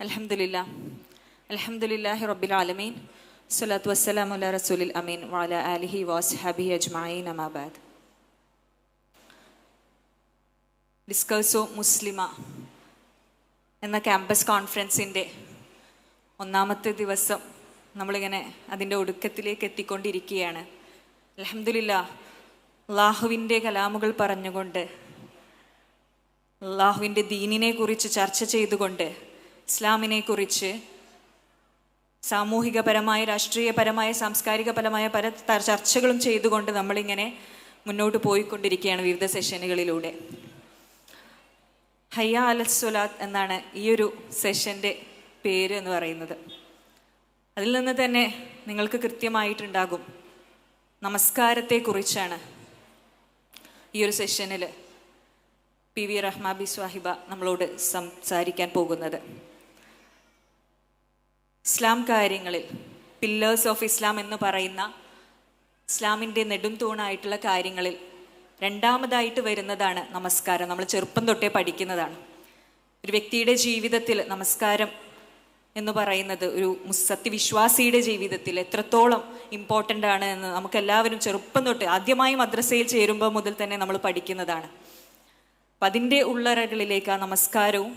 അൽഹംദുലില്ലാഹി റബ്ബിൽ ആലമീൻ സ്വലാത്തു വസ്സലാമു അലാ റസൂലിൽ അമീൻ വഅലാ ആലിഹി വഅസ്ഹാബിഹി അജ്മഈൻ അമാ ബഅദ്. ഡിസ്കേഴ്സോ മുസ്ലിമ എന്ന ക്യാമ്പസ് കോൺഫറൻസിൻ്റെ ഒന്നാമത്തെ ദിവസം നമ്മളിങ്ങനെ അതിൻ്റെ ഒടുക്കത്തിലേക്ക് എത്തിക്കൊണ്ടിരിക്കുകയാണ്. അൽഹംദുലില്ലാഹ്, അള്ളാഹുവിൻ്റെ കലാമുകൾ പറഞ്ഞുകൊണ്ട്, അള്ളാഹുവിൻ്റെ ദീനിനെ കുറിച്ച് ചർച്ച ചെയ്തുകൊണ്ട്, ഇസ്ലാമിനെ കുറിച്ച് സാമൂഹികപരമായ, രാഷ്ട്രീയപരമായ, സാംസ്കാരികപരമായ പല ചർച്ചകളും ചെയ്തുകൊണ്ട് നമ്മളിങ്ങനെ മുന്നോട്ട് പോയിക്കൊണ്ടിരിക്കുകയാണ് വിവിധ സെഷനുകളിലൂടെ. ഹയ്യ അലസ് സ്വലാത്ത് എന്നാണ് ഈ ഒരു സെഷൻ്റെ പേര് എന്ന് പറയുന്നത്. അതിൽ നിന്ന് തന്നെ നിങ്ങൾക്ക് കൃത്യമായിട്ടുണ്ടാകും നമസ്കാരത്തെക്കുറിച്ചാണ് ഈ ഒരു സെഷനിൽ PV റഹ്മാബി സ്വാഹിബ നമ്മളോട് സംസാരിക്കാൻ പോകുന്നത്. ഇസ്ലാം കാര്യങ്ങളിൽ, പില്ലേഴ്സ് ഓഫ് ഇസ്ലാം എന്ന് പറയുന്ന ഇസ്ലാമിൻ്റെ നെടും തൂണായിട്ടുള്ള കാര്യങ്ങളിൽ രണ്ടാമതായിട്ട് വരുന്നതാണ് നമസ്കാരം. നമ്മൾ ചെറുപ്പം തൊട്ടേ പഠിക്കുന്നതാണ്. ഒരു വ്യക്തിയുടെ ജീവിതത്തിൽ നമസ്കാരം എന്ന് പറയുന്നത് ഒരു സത്യവിശ്വാസിയുടെ ജീവിതത്തിൽ എത്രത്തോളം ഇമ്പോർട്ടൻ്റ് ആണ് എന്ന് നമുക്കെല്ലാവരും ചെറുപ്പം തൊട്ട്, ആദ്യമായി മദ്രസയിൽ ചേരുമ്പോൾ മുതൽ തന്നെ നമ്മൾ പഠിക്കുന്നതാണ്. അപ്പം അതിൻ്റെ ഉള്ളറകളിലേക്ക് ആ നമസ്കാരവും,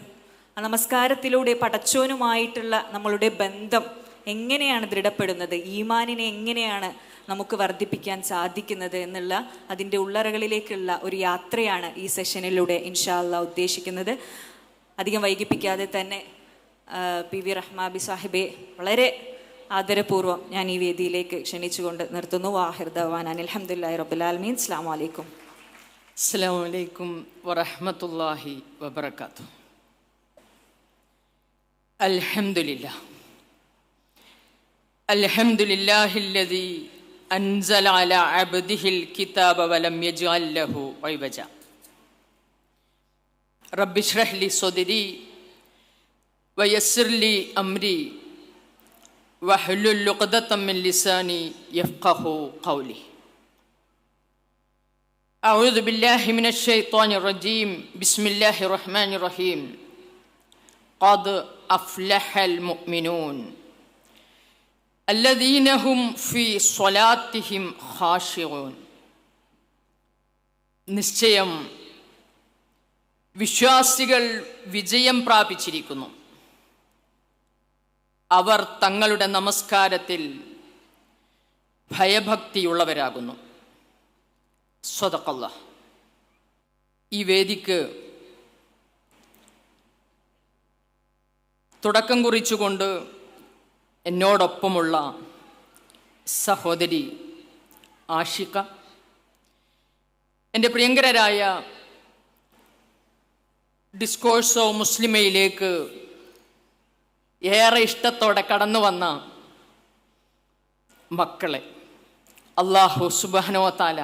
ആ നമസ്കാരത്തിലൂടെ പടച്ചോനുമായിട്ടുള്ള നമ്മളുടെ ബന്ധം എങ്ങനെയാണ് ദൃഢപ്പെടുന്നത്, ഈമാനിനെ എങ്ങനെയാണ് നമുക്ക് വർദ്ധിപ്പിക്കാൻ സാധിക്കുന്നത് എന്നുള്ള അതിൻ്റെ ഉള്ളറകളിലേക്കുള്ള ഒരു യാത്രയാണ് ഈ സെഷനിലൂടെ ഇൻഷാ അല്ലാഹ് ഉദ്ദേശിക്കുന്നത്. അധികം വൈകിപ്പിക്കാതെ തന്നെ PV റഹ്മാബി സാഹിബെ വളരെ ആദരപൂർവ്വം ഞാൻ ഈ വേദിയിലേക്ക് ക്ഷണിച്ചുകൊണ്ട് നിർത്തുന്നു. വാഹിർ ദഅ്വാനാ അൽഹംദുലില്ലാഹി റബ്ബിൽ ആലമീൻ. അസ്സലാമു അലൈക്കും. അസ്സലാമു അലൈക്കും വറഹ്മത്തുള്ളാഹി വബറകാതുഹു. അൽഹംദുലില്ലാഹ് അൽഹംദുലില്ലാഹില്ലദീ അൻസല അലാ അബ്ദിഹിൽ കിതാബ വലം യജ്അൽ ലഹു ഇവജ. റബ്ബി ഇശ്റഹ് ലി സദ്രി വയസ്സിർ ലി അംരി വഹ്ലുൽ ഉഖ്ദതം മിൻ ലിസാനി യഫ്ഖഹു ഖൗലി. أعوذ بالله من الشيطان الرجيم. بسم الله الرحمن الرحيم. قد أفلح المؤمنون الذين هم في صلاتهم خاشعون. നിശ്ചയം വിശ്വാസികൾ വിജയം പ്രാപിച്ചിരിക്കുന്നു. അവർ തങ്ങളുടെ നമസ്കാരത്തിൽ ഭയഭക്തിയുള്ളവരാകുന്നു. സ്വദഖല്ലാഹ്. ഈ വേദിക്ക് തുടക്കം കുറിച്ചുകൊണ്ട് എന്നോടൊപ്പമുള്ള സഹോദരി ആഷിക, എൻ്റെ പ്രിയങ്കരായ ഡിസ്കോഴ്സ് ഓഫ് മുസ്ലിമയിലേക്ക് ഏറെ ഇഷ്ടത്തോടെ കടന്നു വന്ന മക്കളെ, അല്ലാഹു സുബ്ഹാനഹു വ തആല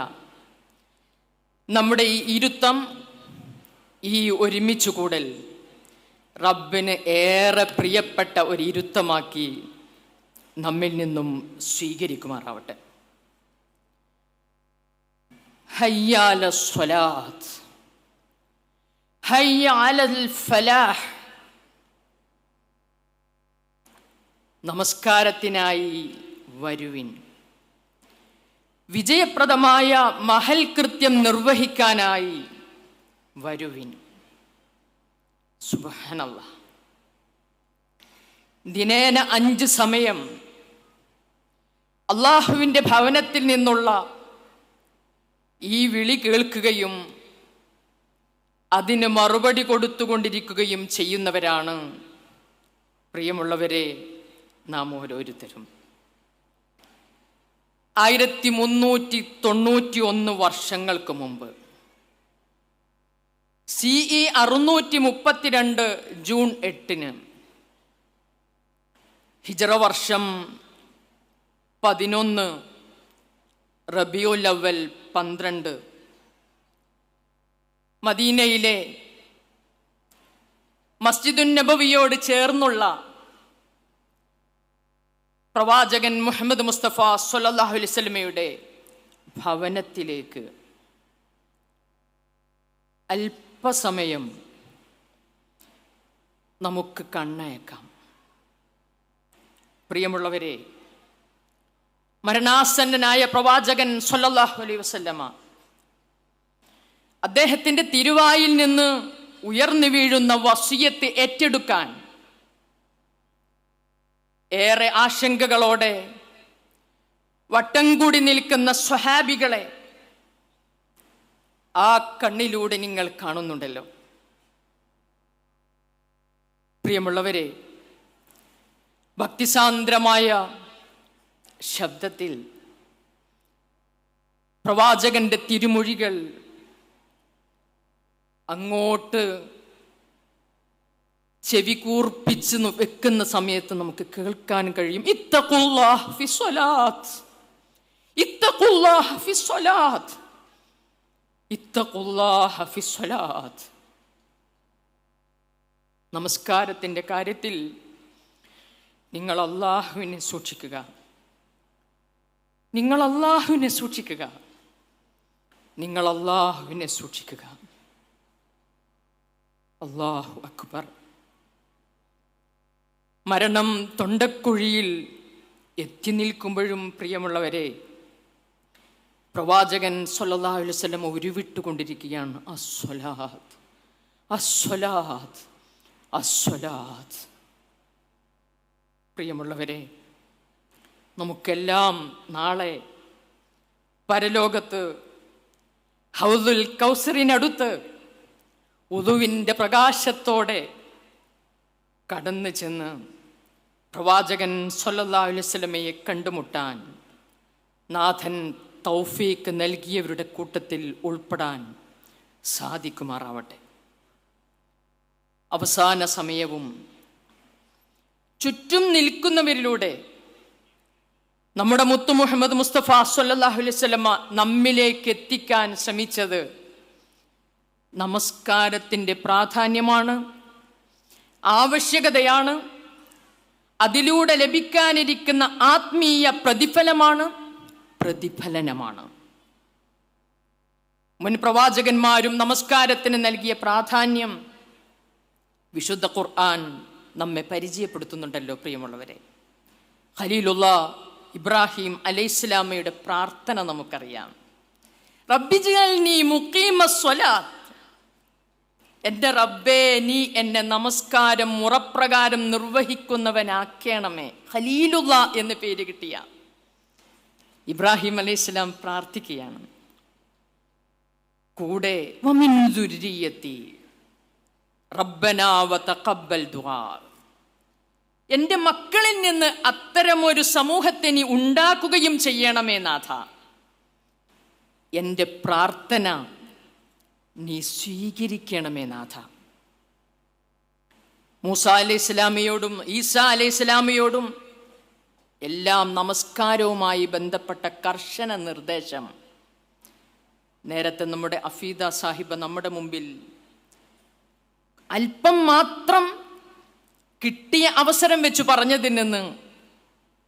നമ്മുടെ ഈ ഇരുത്തം, ഈ ഒരുമിച്ചു കൂടൽ റബ്ബിന് ഏറെ പ്രിയപ്പെട്ട ഒരു ഇരുത്തമാക്കി നമ്മിൽ നിന്നും സ്വീകരിക്കുമാറാവട്ടെ. ഹയ്യ അലസ് സ്വലാത്ത് ഹയ്യ അലൽ ഫലാഹ്. നമസ്കാരത്തിനായി വരുവിൻ. വിജയപ്രദമായ മഹൽ കൃത്യം നിർവഹിക്കാനായി വരുവിൻ. സുബ്ഹാനല്ലാഹ്. ദിനേന 5 സമയം അള്ളാഹുവിൻ്റെ ഭവനത്തിൽ നിന്നുള്ള ഈ വിളി കേൾക്കുകയും അതിന് മറുപടി കൊടുത്തുകൊണ്ടിരിക്കുകയും ചെയ്യുന്നവരാണ് പ്രിയമുള്ളവരെ നാം ഓരോരുത്തരും. 1391 വർഷങ്ങൾക്ക് മുമ്പ് CE 632 ജൂൺ 8 ഹിജറ വർഷം 11 റബിയുൽ അവ്വൽ 12 മദീനയിലെ മസ്ജിദുൻ നബവിയോട് ചേർന്നുള്ള പ്രവാചകൻ മുഹമ്മദ് മുസ്തഫ സ്വല്ലല്ലാഹു അലൈഹി വസല്ലമയുടെ ഭവനത്തിലേക്ക് അല്പസമയം നമുക്ക് കണ്ണയക്കാം. പ്രിയമുള്ളവരെ, മരണാസന്നനായ പ്രവാചകൻ സ്വല്ലല്ലാഹു അലൈഹി വസല്ലമ അദ്ദേഹത്തിന്റെ തിരുവായിൽ നിന്ന് ഉയർന്നു വീഴുന്ന വസിയത്ത് ഏറ്റെടുക്കാൻ ഏറെ ആശങ്കകളോടെ വട്ടം കൂടി നിൽക്കുന്ന സ്വഹാബികളെ ആ കണ്ണിലൂടെ നിങ്ങൾ കാണുന്നുണ്ടല്ലോ. പ്രിയമുള്ളവരെ, ഭക്തിസാന്ദ്രമായ ശബ്ദത്തിൽ പ്രവാചകന്റെ തിരുമൊഴികൾ അങ്ങോട്ട് ചെവി കൂർപ്പിച്ച് വെക്കുന്ന സമയത്ത് നമുക്ക് കേൾക്കാൻ കഴിയും, ഇത്തഖുല്ലാഹ് ഫിസ്സലാത്ത്, ഇത്തഖുല്ലാഹ് ഫിസ്സലാത്ത്, ഇത്തഖുല്ലാഹ് ഫിസ്സലാത്ത്. നമസ്കാരത്തിൻ്റെ കാര്യത്തിൽ നിങ്ങൾ അല്ലാഹുവിനെ സൂക്ഷിക്കുക, നിങ്ങൾ അല്ലാഹുവിനെ സൂക്ഷിക്കുക, നിങ്ങൾ അല്ലാഹുവിനെ സൂക്ഷിക്കുക. അല്ലാഹു അക്ബർ. മരണം തൊണ്ടക്കുഴിയിൽ എത്തി നിൽക്കുമ്പോഴും പ്രിയമുള്ളവരെ, പ്രവാചകൻ സ്വല്ലല്ലാഹു അലൈഹി വസല്ലം ഉരുവിട്ടുകൊണ്ടിരിക്കുകയാണ്, അസ്സലാത്ത്, അസ്സലാത്ത്, അസ്സലാത്ത്. പ്രിയമുള്ളവരെ, നമുക്കെല്ലാം നാളെ പരലോകത്ത് ഹൗദുൽ കൗസറിനടുത്ത് ഉദുവിൻ്റെ പ്രകാശത്തോടെ കടന്നു ചെന്ന് പ്രവാചകൻ സ്വല്ലല്ലാഹു അലൈഹി വസല്ലമയെ കണ്ടുമുട്ടാൻ നാഥൻ തൗഫീക്ക് നൽകിയവരുടെ കൂട്ടത്തിൽ ഉൾപ്പെടാൻ സാധിക്കുമാറാവട്ടെ. അവസാന സമയവും ചുറ്റും നിൽക്കുന്നവരിലൂടെ നമ്മുടെ മുത്തു മുഹമ്മദ് മുസ്തഫ സ്വല്ലല്ലാഹു അലൈഹി വസല്ലമ നമ്മിലേക്ക് എത്തിക്കാൻ ശ്രമിച്ചത് നമസ്കാരത്തിൻ്റെ പ്രാധാന്യമാണ്, ആവശ്യകതയാണ്, അതിലൂടെ ലഭിക്കാനിരിക്കുന്ന ആത്മീയ പ്രതിഫലനമാണ്. മുൻ പ്രവാചകന്മാരും നമസ്കാരത്തിന് നൽകിയ പ്രാധാന്യം വിശുദ്ധ ഖുർആൻ നമ്മെ പരിചയപ്പെടുത്തുന്നുണ്ടല്ലോ. പ്രിയമുള്ളവരെ, ഖലീലുല്ലാഹ് ഇബ്രാഹിം അലൈഹിസ്സലാമയുടെ പ്രാർത്ഥന നമുക്കറിയാം, റബ്ബിജ്അൽനി മുഖീമസ്സലാത്ത്, എൻ്റെ റബ്ബേ, നീ എന്നെ നമസ്കാരം മുറപ്രകാരം നിർവഹിക്കുന്നവനാക്കണമേ. ഖലീലുല്ലാഹ് എന്ന് പേര് കിട്ടിയ ഇബ്രാഹിം അലൈഹിസ്സലാം പ്രാർത്ഥിക്കുകയാണ്. കൂടെ വമിൻ ദുർരിയത്തി റബ്ബനാ വതഖബ്ബൽ ദുആ, എൻ്റെ മക്കളിൽ നിന്ന് അത്തരമൊരു സമൂഹത്തെ നീ ഉണ്ടാക്കുകയും ചെയ്യണമേ നാഥ, എൻ്റെ പ്രാർത്ഥന നീ സ്വീകരിക്കണമേ നാഥ. മൂസാ അലൈഹി സ്വലാമിയോടും ഈസാ അലൈഹി സ്വലാമിയോടും എല്ലാം നമസ്കാരവുമായി ബന്ധപ്പെട്ട കർശന നിർദ്ദേശം നേരത്തെ നമ്മുടെ അഫീദ സാഹിബ് നമ്മുടെ മുമ്പിൽ അല്പം മാത്രം കിട്ടിയ അവസരം വെച്ച് പറഞ്ഞതിൽ നിന്ന്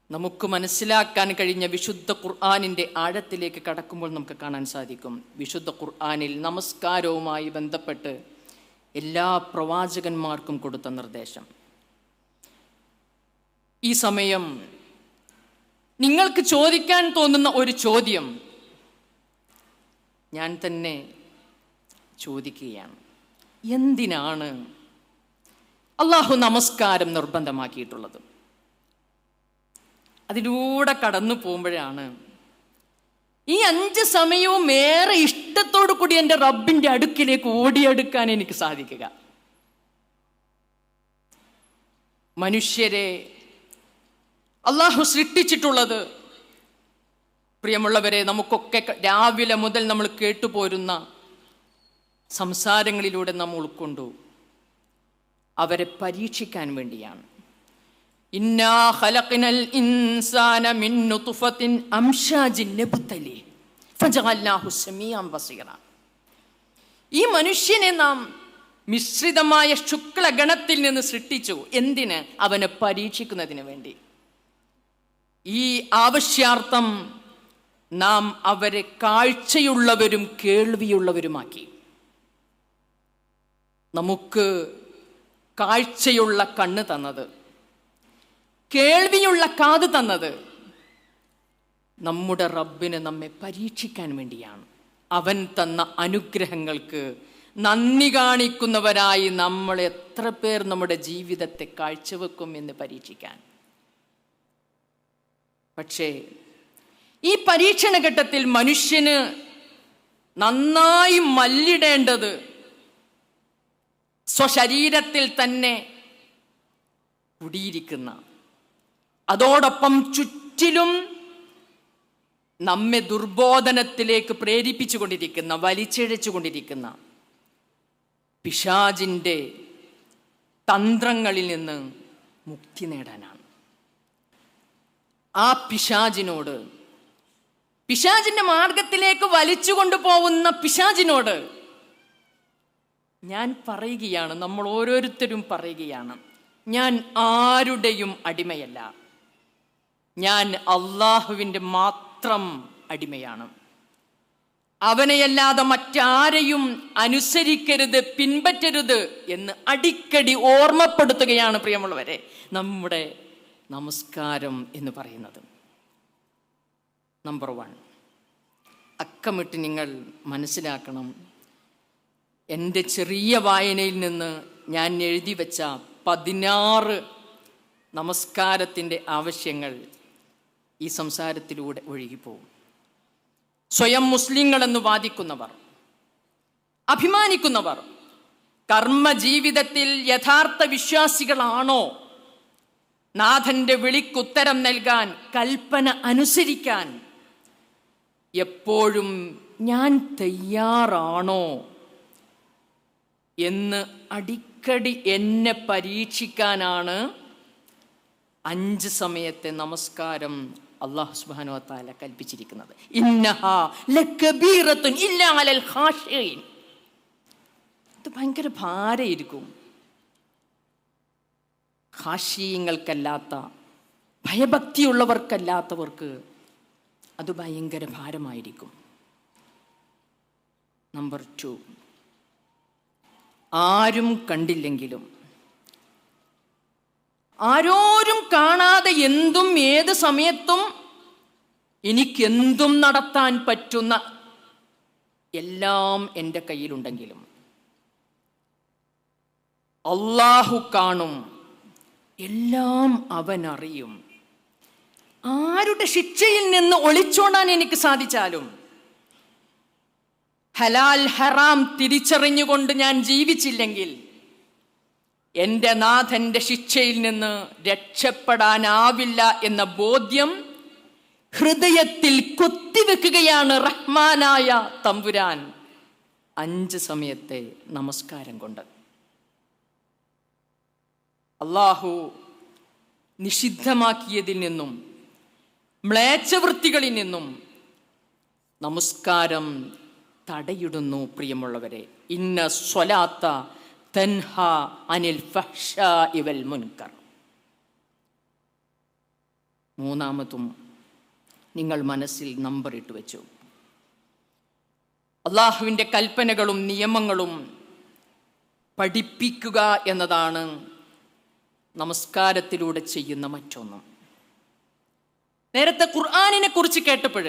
നമുക്ക് മനസ്സിലാക്കാൻ കഴിഞ്ഞ വിശുദ്ധ ഖുർആനിൻ്റെ ആഴത്തിലേക്ക് കടക്കുമ്പോൾ നമുക്ക് കാണാൻ സാധിക്കും, വിശുദ്ധ ഖുർആനിൽ നമസ്കാരവുമായി ബന്ധപ്പെട്ട് എല്ലാ പ്രവാചകന്മാർക്കും കൊടുത്ത നിർദ്ദേശം. ഈ സമയം നിങ്ങൾക്ക് ചോദിക്കാൻ തോന്നുന്ന ഒരു ചോദ്യം ഞാൻ തന്നെ ചോദിക്കുകയാണ്, എന്തിനാണ് അള്ളാഹു നമസ്കാരം നിർബന്ധമാക്കിയിട്ടുള്ളത്? അതിലൂടെ കടന്നു പോകുമ്പോഴാണ് ഈ 5 സമയവും ഏറെ ഇഷ്ടത്തോടു കൂടി എൻ്റെ റബ്ബിൻ്റെ അടുക്കിലേക്ക് ഓടിയെടുക്കാൻ എനിക്ക് സാധിക്കുക. മനുഷ്യരെ അള്ളാഹു സൃഷ്ടിച്ചിട്ടുള്ളത്, പ്രിയമുള്ളവരെ, നമുക്കൊക്കെ രാവിലെ മുതൽ നമ്മൾ കേട്ടുപോരുന്ന സംസാരങ്ങളിലൂടെ നാം ഉൾക്കൊണ്ടു, അവരെ പരീക്ഷിക്കാൻ വേണ്ടിയാണ്. ഇന്നാ ഖലഖ്നൽ ഇൻസാന മിൻ നുത്ഫത്തിൻ അംശാജിൻ നബ്തലി ഫജഅൽനാഹു സമീഅൻ ബസീറ. ഈ മനുഷ്യനെ നാം മിശ്രിതമായ ശുക്ലഗണത്തിൽ നിന്ന് സൃഷ്ടിച്ചു. എന്തിന്? അവനെ പരീക്ഷിക്കുന്നതിന് വേണ്ടി. ഈ ആവശ്യാർത്ഥം നാം അവരെ കാഴ്ചയുള്ളവരും കേൾവിയുള്ളവരുമാക്കി. നമുക്ക് കാഴ്ചയുള്ള കണ്ണ് തന്നത്, കേൾവിയുള്ള കാത് തന്നത് നമ്മുടെ റബ്ബിന് നമ്മെ പരീക്ഷിക്കാൻ വേണ്ടിയാണ്. അവൻ തന്ന അനുഗ്രഹങ്ങൾക്ക് നന്ദി കാണിക്കുന്നവരായി നമ്മൾ എത്ര പേർ നമ്മുടെ ജീവിതത്തെ കാഴ്ചവെക്കും എന്ന് പരീക്ഷിക്കാൻ. പക്ഷേ ഈ പരീക്ഷണ ഘട്ടത്തിൽ മനുഷ്യന് നന്നായി മല്ലിടേണ്ടത് സ്വശരീരത്തിൽ തന്നെ കുടിയിരിക്കുന്ന, അതോടൊപ്പം ചുറ്റിലും നമ്മെ ദുർബോധനത്തിലേക്ക് പ്രേരിപ്പിച്ചുകൊണ്ടിരിക്കുന്ന, വലിച്ചിഴച്ചുകൊണ്ടിരിക്കുന്ന പിശാചിൻ്റെ തന്ത്രങ്ങളിൽ നിന്ന് മുക്തി നേടാനാണ്. ആ പിശാചിനോട്, പിശാചിന്റെ മാർഗത്തിലേക്ക് വലിച്ചു കൊണ്ടുപോകുന്ന പിശാചിനോട് ഞാൻ പറയുകയാണ്, നമ്മൾ ഓരോരുത്തരും പറയുകയാണ്, ഞാൻ ആരുടെയും അടിമയല്ല, ഞാൻ അള്ളാഹുവിൻ്റെ മാത്രം അടിമയാണ്. അവനെയല്ലാതെ മറ്റാരെയും അനുസരിക്കരുത്, പിൻപറ്റരുത് എന്ന് അടിക്കടി ഓർമ്മപ്പെടുത്തുകയാണ് പ്രിയമുള്ളവരെ നമ്മുടെ നമസ്കാരം എന്ന് പറയുന്നത്. നമ്പർ 1, അക്കമിട്ട് നിങ്ങൾ മനസ്സിലാക്കണം, എൻ്റെ ചെറിയ വായനയിൽ നിന്ന് ഞാൻ എഴുതി വെച്ച 16 നമസ്കാരത്തിൻ്റെ ആവശ്യങ്ങൾ ഈ സംസാരത്തിലൂടെ ഒഴുകിപ്പോകും. സ്വയം മുസ്ലിങ്ങളെന്ന് വാദിക്കുന്നവർ, അഭിമാനിക്കുന്നവർ, കർമ്മജീവിതത്തിൽ യഥാർത്ഥ വിശ്വാസികളാണോ? നാഥന്റെ വിളിക്കുത്തരം നൽകാൻ, കൽപ്പന അനുസരിക്കാൻ എപ്പോഴും ഞാൻ തയ്യാറാണോ എന്ന് അടിക്കടി എന്നെ പരീക്ഷിക്കാനാണ് 5 സമയത്തെ നമസ്കാരം അല്ലാഹു സുബ്ഹാനഹു വ തആല കൽപ്പിച്ചിരിക്കുന്നത്. ഇന്നഹാ ലകബീറത്തുൻ ഇല്ലാ അലൽ ഖാശിഈൻ. ഇത് ഭയങ്കര ഭാരമായിരിക്കും. ഖാശീങ്ങൾക്കല്ലാത്ത, ഭയഭക്തിയുള്ളവർക്കല്ലാത്തവർക്ക് അത് ഭയങ്കര ഭാരമായിരിക്കും. നമ്പർ 2, ആരും കണ്ടില്ലെങ്കിലും, ആരോരും കാണാതെ എന്തും ഏത് സമയത്തും എനിക്കെന്തും നടത്താൻ പറ്റുന്ന എല്ലാം എൻ്റെ കയ്യിലുണ്ടെങ്കിലും അല്ലാഹു കാണും, എല്ലാം അവൻ അറിയും. ആരുടെ ശിക്ഷയിൽ നിന്ന് ഒളിച്ചോടാൻ എനിക്ക് സാധിച്ചാലും, ഹലാൽ ഹറാം തിരിച്ചറിഞ്ഞുകൊണ്ട് ഞാൻ ജീവിച്ചില്ലെങ്കിൽ എൻ്റെ നാഥന്റെ ശിക്ഷയിൽ നിന്ന് രക്ഷപ്പെടാനാവില്ല എന്ന ബോധ്യം ഹൃദയത്തിൽ കൊത്തിവെക്കുകയാണ് റഹ്മാനായ തമ്പുരാൻ 5 സമയത്തെ നമസ്കാരം കൊണ്ട്. അല്ലാഹു നിഷിദ്ധമാക്കിയതിൽ നിന്നും മ്ലേച്ഛവൃത്തികളിൽ നിന്നും നമസ്കാരം തടയിടുന്നു പ്രിയമുള്ളവരെ. ഇന്ന സ്വലാത്ത തൻഹ അനിൽ ഫഹ്ശാഇ വൽ മുൻകർ. 3-മതും നിങ്ങൾ മനസ്സിൽ നമ്പർ ഇട്ട് വെച്ചു. അള്ളാഹുവിൻ്റെ കൽപ്പനകളും നിയമങ്ങളും പഠിപ്പിക്കുക എന്നതാണ് നമസ്കാരത്തിലൂടെ ചെയ്യുന്ന മറ്റൊന്ന്. നേരത്തെ ഖുർആനിനെ കുറിച്ച് കേട്ടപ്പോൾ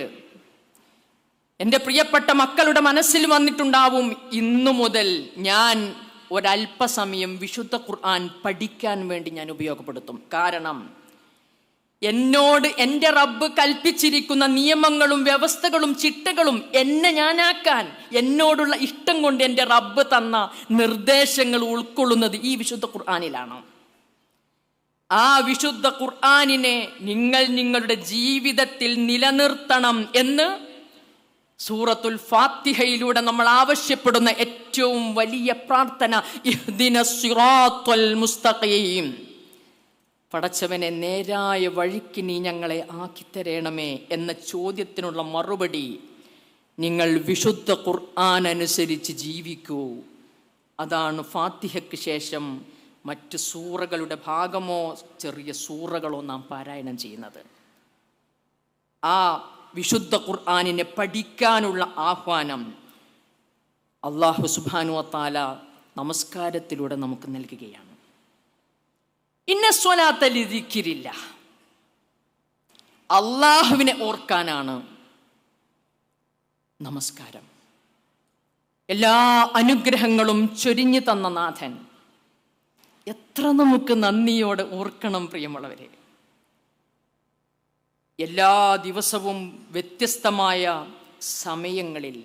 എൻ്റെ പ്രിയപ്പെട്ട മക്കളുടെ മനസ്സിൽ വന്നിട്ടുണ്ടാവും, ഇന്നു മുതൽ ഞാൻ ഒരല്പസമയം വിശുദ്ധ ഖുർആൻ പഠിക്കാൻ വേണ്ടി ഞാൻ ഉപയോഗപ്പെടുത്തും. കാരണം എന്നോട് എൻ്റെ റബ്ബ് കൽപ്പിച്ചിരിക്കുന്ന നിയമങ്ങളും വ്യവസ്ഥകളും ചിട്ടകളും എന്നെ ഞാനാക്കാൻ, എന്നോടുള്ള ഇഷ്ടം കൊണ്ട് എൻ്റെ റബ്ബ് തന്ന നിർദ്ദേശങ്ങൾ ഉൾക്കൊള്ളുന്നത് ഈ വിശുദ്ധ ഖുർആനിലാണ്. ആ വിശുദ്ധ ഖുർആനിനെ നിങ്ങൾ നിങ്ങളുടെ ജീവിതത്തിൽ നിലനിർത്തണം എന്ന് സൂറത്തുൽ ഫാത്തിഹയിലൂടെ നമ്മൾ ആവശ്യപ്പെടുന്ന ഏറ്റവും വലിയ പ്രാർത്ഥന, ഇഹ്ദിനസ് സിറാത്തുൽ മുസ്തഖീം. പടച്ചവനെ, നേരായ വഴിക്ക് നീ ഞങ്ങളെ ആക്കിത്തരണമേ എന്ന ചോദ്യത്തിനുള്ള മറുപടി, നിങ്ങൾ വിശുദ്ധ ഖുർആൻ അനുസരിച്ച് ജീവിക്കൂ. അതാണ് ഫാത്തിഹയ്ക്ക് ശേഷം മറ്റ് സൂറകളുടെ ഭാഗമോ ചെറിയ സൂറകളോ നാം പാരായണം ചെയ്യുന്നത്. ആ വിശുദ്ധ ഖുർആനിനെ പഠിക്കാനുള്ള ആഹ്വാനം അല്ലാഹു സുബ്ഹാനഹു വ തആല നമസ്കാരത്തിലൂടെ നമുക്ക് നൽകുകയാണ്. ഇന്ന സ്വലാത്ത ലിദിക്രില്ല, അള്ളാഹുവിനെ ഓർക്കാനാണ് നമസ്കാരം. എല്ലാ അനുഗ്രഹങ്ങളും ചൊരിഞ്ഞു തന്ന നാഥൻ എത്ര നമുക്ക് നന്ദിയോടെ ഓർക്കണം പ്രിയമുള്ളവരെ. എല്ലാ ദിവസവും വ്യത്യസ്തമായ സമയങ്ങളിൽ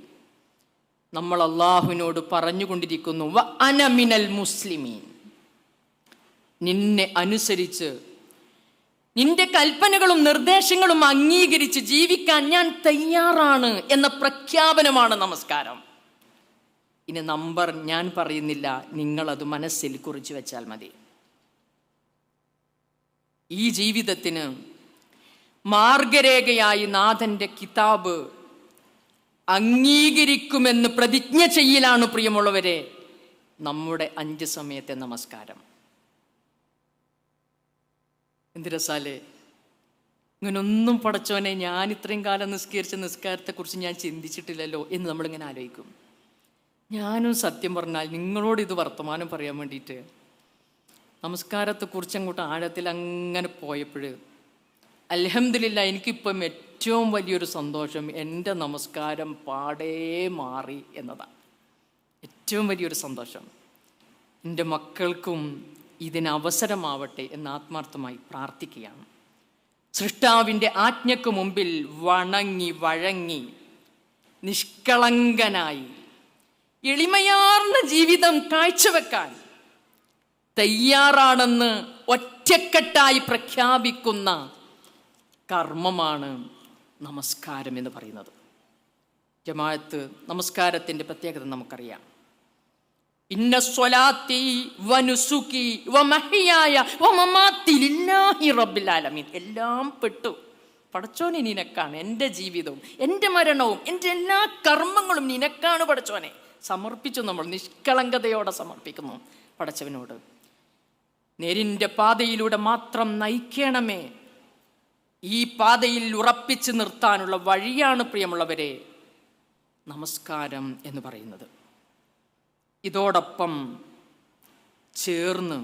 നമ്മൾ അള്ളാഹുവിനോട് പറഞ്ഞുകൊണ്ടിരിക്കുന്നു, വ അന മിനൽ മുസ്ലിമീൻ, നിന്നെ അനുസരിച്ച് നിന്റെ കൽപ്പനകളും നിർദ്ദേശങ്ങളും അംഗീകരിച്ച് ജീവിക്കാൻ ഞാൻ തയ്യാറാണ് എന്ന പ്രഖ്യാപനമാണ് നമസ്കാരം. ഇനി നമ്പർ ഞാൻ പറയുന്നില്ല, നിങ്ങളത് മനസ്സിൽ കുറിച്ച് വെച്ചാൽ മതി. ഈ ജീവിതത്തിന് മാർഗരേഖയായി നാഥന്റെ കിതാബ് അംഗീകരിക്കുമെന്ന് പ്രതിജ്ഞ ചെയ്യലാണ് പ്രിയമുള്ളവരെ നമ്മുടെ 5 സമയത്തെ നമസ്കാരം. എന്ത് രസാലേ, ഇങ്ങനൊന്നും പടച്ചോനെ ഞാൻ ഇത്രയും കാലം നിസ്കരിച്ച നിസ്കാരത്തെക്കുറിച്ച് ഞാൻ ചിന്തിച്ചിട്ടില്ലല്ലോ എന്ന് നമ്മളിങ്ങനെ ആലോചിക്കും. ഞാനും സത്യം പറഞ്ഞാൽ നിങ്ങളോട് ഇത് വർത്തമാനം പറയാൻ വേണ്ടിയിട്ട് നമസ്കാരത്തെക്കുറിച്ച് അങ്ങോട്ട് ആഴത്തിൽ അങ്ങനെ പോയപ്പോൾ അൽഹംദുലില്ലാ എനിക്കിപ്പം ഏറ്റവും വലിയൊരു സന്തോഷം എൻ്റെ നമസ്കാരം പാടേ മാറി എന്നതാണ്. ഏറ്റവും വലിയൊരു സന്തോഷം. എൻ്റെ മക്കൾക്കും ഇതിന് അവസരമാവട്ടെ എന്ന് ആത്മാർത്ഥമായി പ്രാർത്ഥിക്കുകയാണ്. സൃഷ്ടാവിൻ്റെ ആജ്ഞയ്ക്ക് മുമ്പിൽ വണങ്ങി വഴങ്ങി നിഷ്കളങ്കനായി എളിമയാർന്ന ജീവിതം കാഴ്ചവെക്കാൻ തയ്യാറാണെന്ന് ഒറ്റക്കെട്ടായി പ്രഖ്യാപിക്കുന്ന കർമ്മമാണ് നമസ്കാരം എന്ന് പറയുന്നത്. ജമാഅത്ത് നമസ്കാരത്തിൻ്റെ പ്രത്യേകത നമുക്കറിയാം. ഇന്ന സ്വലാത്തി വനുസുക്കി വമഹിയായ വമമാത്തി ലില്ലാഹി റബ്ബിൽ ആലമീൻ. എല്ലാം പെട്ടു. പടച്ചോനെ നിനക്കാണ് എൻ്റെ ജീവിതവും എൻ്റെ മരണവും എൻ്റെ എല്ലാ കർമ്മങ്ങളും നിനക്കാണ് പടച്ചോനെ. സമർപ്പിച്ചു, നമ്മൾ നിഷ്കളങ്കതയോടെ സമർപ്പിക്കുന്നു പടച്ചവനോട്. നേരിൻ്റെ പാതയിലൂടെ മാത്രം നയിക്കണമേ. ഈ പാതയിൽ ഉറപ്പിച്ചു നിർത്താനുള്ള വഴിയാണ് പ്രിയമുള്ളവരെ നമസ്കാരം എന്ന് പറയുന്നത്. ഇതോടൊപ്പം ചേർന്ന്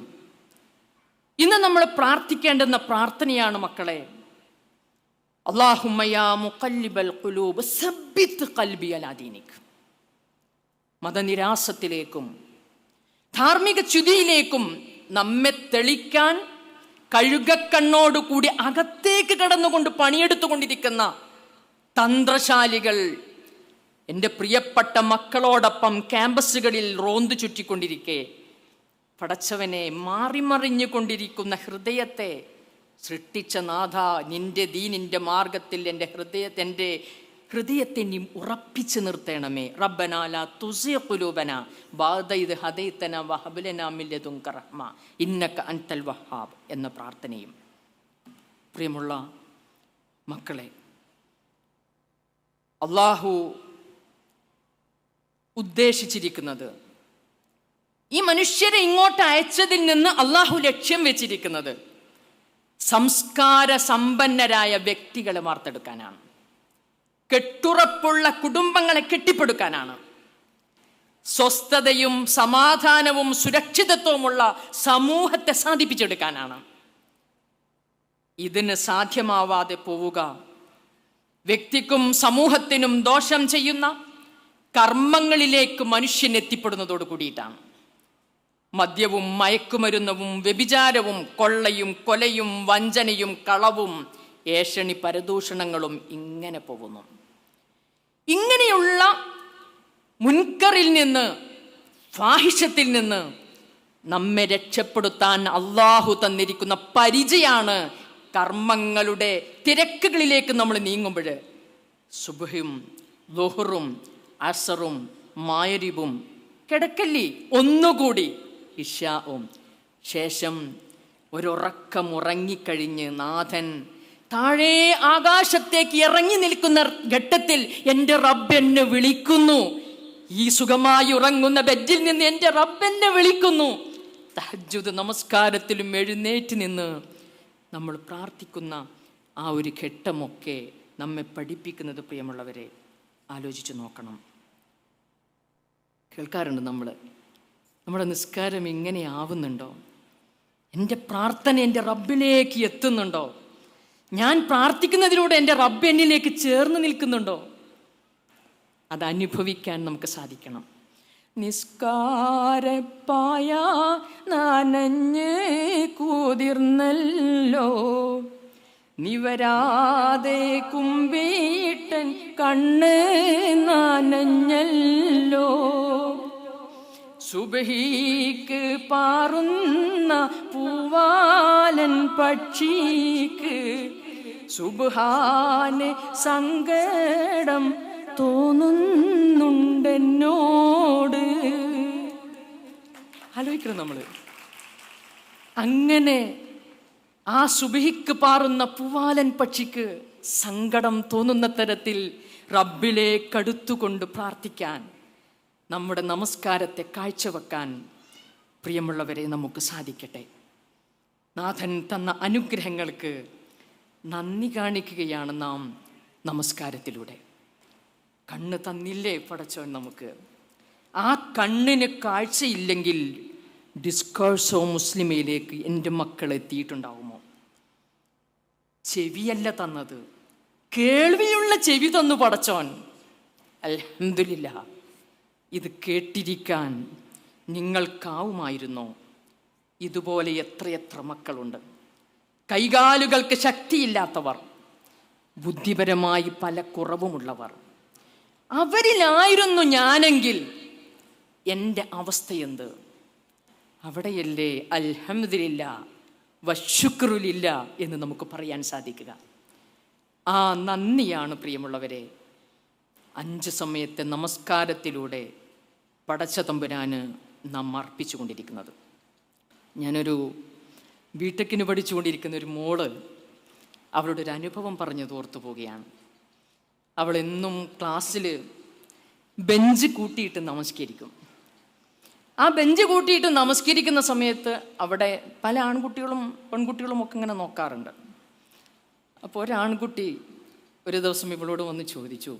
ഇന്ന് നമ്മൾ പ്രാർത്ഥിക്കേണ്ടുന്ന പ്രാർത്ഥനയാണ് മക്കളെ, അല്ലാഹുമ്മ യാ മുഖല്ലിബൽ ഖുലൂബ് സബ്ബിത് ഖൽബി അലാ ദീനിക്. മതനിരാസത്തിലേക്കും ധാർമ്മിക ച്യുതിയിലേക്കും നമ്മെ തെളിക്കാൻ കഴുകക്കണ്ണോടുകൂടി അകത്തേക്ക് കടന്നുകൊണ്ട് പണിയെടുത്തുകൊണ്ടിരിക്കുന്ന തന്ത്രശാലികൾ എൻ്റെ പ്രിയപ്പെട്ട മക്കളോടൊപ്പം ക്യാമ്പസുകളിൽ റോന്തു ചുറ്റിക്കൊണ്ടിരിക്കെ പടച്ചവനെ മാറിമറിഞ്ഞുകൊണ്ടിരിക്കുന്ന ഹൃദയത്തെ സൃഷ്ടിച്ച നാഥ, നിന്റെ ദീനിൻ്റെ മാർഗത്തിൽ എൻ്റെ ഹൃദയത്തെ നീ ഉറപ്പിച്ചു നിർത്തണമേ. റബ്ബനാ ലാ തുസിഗ ഖുലൂബനാ ബഅദ ഇദ് ഹദൈതനാ വഹബ് ലനാ മിൻ ലദുൻക റഹ്മ ഇന്നക അൻതൽ വഹാബ് എന്ന പ്രാർത്ഥനയും. പ്രിയമുള്ള മക്കളെ, അല്ലാഹു ഉദ്ദേശിച്ചിരിക്കുന്നത്, ഈ മനുഷ്യരെ ഇങ്ങോട്ട് അയച്ചതിൽ നിന്ന് അല്ലാഹു ലക്ഷ്യം വെച്ചിരിക്കുന്നത് സംസ്കാര സമ്പന്നരായ വ്യക്തികളെ വാർത്തെടുക്കാനാണ്. കെട്ടുറപ്പുള്ള കുടുംബങ്ങളെ കെട്ടിപ്പടുക്കാനാണ്. സ്വസ്ഥതയും സമാധാനവും സുരക്ഷിതത്വമുള്ള സമൂഹത്തെ സാധിപ്പിച്ചെടുക്കാനാണ്. ഇതിന് സാധ്യമാവാതെ പോവുക വ്യക്തിക്കും സമൂഹത്തിനും ദോഷം ചെയ്യുന്ന കർമ്മങ്ങളിലേക്ക് മനുഷ്യൻ എത്തിപ്പെടുന്നതോട് കൂടിയിട്ടാണ്. മദ്യവും മയക്കുമരുന്നവും വ്യഭിചാരവും കൊള്ളയും കൊലയും വഞ്ചനയും കളവും ഏഷണി പരദൂഷണങ്ങളും ഇങ്ങനെ പോകുന്നു. ഇങ്ങനെയുള്ള മുൻകറിൽ നിന്ന്, ഫാഹിഷത്തിൽ നിന്ന് നമ്മെ രക്ഷപ്പെടുത്താൻ അള്ളാഹു തന്നിരിക്കുന്ന പരിചയാണ് കർമ്മങ്ങളുടെ തിരക്കുകളിലേക്ക് നമ്മൾ നീങ്ങുമ്പോൾ സുബ്ഹും ളുഹറും അസറും മഗ്‌രിബും കിടക്കല്ലി ഒന്നുകൂടി ഇശാഉം ശേഷം ഒരുറക്കമുറങ്ങിക്കഴിഞ്ഞ് നാഥൻ താഴെ ആകാശത്തേക്ക് ഇറങ്ങി നിൽക്കുന്ന ഘട്ടത്തിൽ എൻ്റെ റബ്ബ് എന്നെ വിളിക്കുന്നു. ഈ സുഖമായി ഉറങ്ങുന്ന ബെഡിൽ നിന്ന് എൻ്റെ റബ്ബ് എന്നെ വിളിക്കുന്നു. തഹജ്ജുദ് നമസ്കാരത്തിലും എഴുന്നേറ്റ് നിന്ന് നമ്മൾ പ്രാർത്ഥിക്കുന്ന ആ ഒരു ഘട്ടമൊക്കെ നമ്മെ പഠിപ്പിക്കുന്നത് പ്രിയമുള്ളവരെ ആലോചിച്ച് നോക്കണം. കേൾക്കാറുണ്ട് നമ്മുടെ നിസ്കാരം ഇങ്ങനെ ആവുന്നുണ്ടോ? എൻ്റെ പ്രാർത്ഥന എൻ്റെ റബ്ബിലേക്ക് എത്തുന്നുണ്ടോ? ഞാൻ പ്രാർത്ഥിക്കുന്നതിലൂടെ എൻ്റെ റബ്ബ് എന്നിലേക്ക് ചേർന്ന് നിൽക്കുന്നുണ്ടോ? അത് അനുഭവിക്കാൻ നമുക്ക് സാധിക്കണം. നിസ്കാരപ്പായ നനഞ്ഞ് കൂതിർന്നല്ലോ, നിവരാതെ കുമ്പീട്ടൻ കണ്ണ് നനഞ്ഞല്ലോ, സുബഹിക്ക് പാറുന്ന പൂവാലൻ പക്ഷിക്ക് സുബ്ഹാനെ സങ്കടം തോന്നുന്നുണ്ടെന്നോട്. ആലോചിക്കണം നമ്മൾ. അങ്ങനെ ആ സുബഹിക്ക് പാറുന്ന പൂവാലൻ പക്ഷിക്ക് സങ്കടം തോന്നുന്ന തരത്തിൽ റബ്ബിലേക്കടുത്തുകൊണ്ട് പ്രാർത്ഥിക്കാൻ, നമ്മുടെ നമസ്കാരത്തെ കാഴ്ചവെക്കാൻ പ്രിയമുള്ളവരെ നമുക്ക് സാധിക്കട്ടെ. നാഥൻ തന്ന അനുഗ്രഹങ്ങൾക്ക് നന്ദി കാണിക്കുകയാണ് നാം നമസ്കാരത്തിലൂടെ. കണ്ണ് തന്നില്ലേ പടച്ചോൻ നമുക്ക്? ആ കണ്ണിന് കാഴ്ചയില്ലെങ്കിൽ ഡിസ്കോഴ്സോ മുസ്ലിമയിലേക്ക് എൻ്റെ മക്കൾ എത്തിയിട്ടുണ്ടാവുമോ? ചെവിയല്ല തന്നത്, കേൾവിയുള്ള ചെവി തന്നു പടച്ചോൻ. അൽഹംദുലില്ലാഹ്. ഇത് കേട്ടിരിക്കാൻ നിങ്ങൾക്കാവുമായിരുന്നോ? ഇതുപോലെ എത്രയെത്ര മക്കളുണ്ട്. കൈകാലുകൾക്ക് ശക്തിയില്ലാത്തവർ, ബുദ്ധിപരമായി പല കുറവുമുള്ളവർ. അവരിലായിരുന്നു ഞാനെങ്കിൽ എൻ്റെ അവസ്ഥയെന്ത്? അവിടെയല്ലേ അൽഹംദുലില്ലാഹ് വശുക്റുലില്ലാ എന്ന് നമുക്ക് പറയാൻ സാധിക്കുക. ആ നന്ദിയാണ് പ്രിയമുള്ളവരെ 5 സമയത്തെ നമസ്കാരത്തിലൂടെ പടച്ച തമ്പുരാന് നാം അർപ്പിച്ചു കൊണ്ടിരിക്കുന്നത്. ഞാനൊരു ബിടെക്കിന് പഠിച്ചുകൊണ്ടിരിക്കുന്ന ഒരു മോള് അവളുടെ ഒരു അനുഭവം പറഞ്ഞു തോർത്തു പോവുകയാണ്. അവൾ എന്നും ക്ലാസ്സിൽ ബെഞ്ച് കൂട്ടിയിട്ട് നമസ്കരിക്കും. ആ ബെഞ്ച് കൂട്ടിയിട്ട് നമസ്കരിക്കുന്ന സമയത്ത് അവിടെ പല ആൺകുട്ടികളും പെൺകുട്ടികളും ഒക്കെ ഇങ്ങനെ നോക്കാറുണ്ട്. അപ്പോൾ ഒരാൺകുട്ടി ഒരു ദിവസം ഇവളോട് വന്ന് ചോദിച്ചു,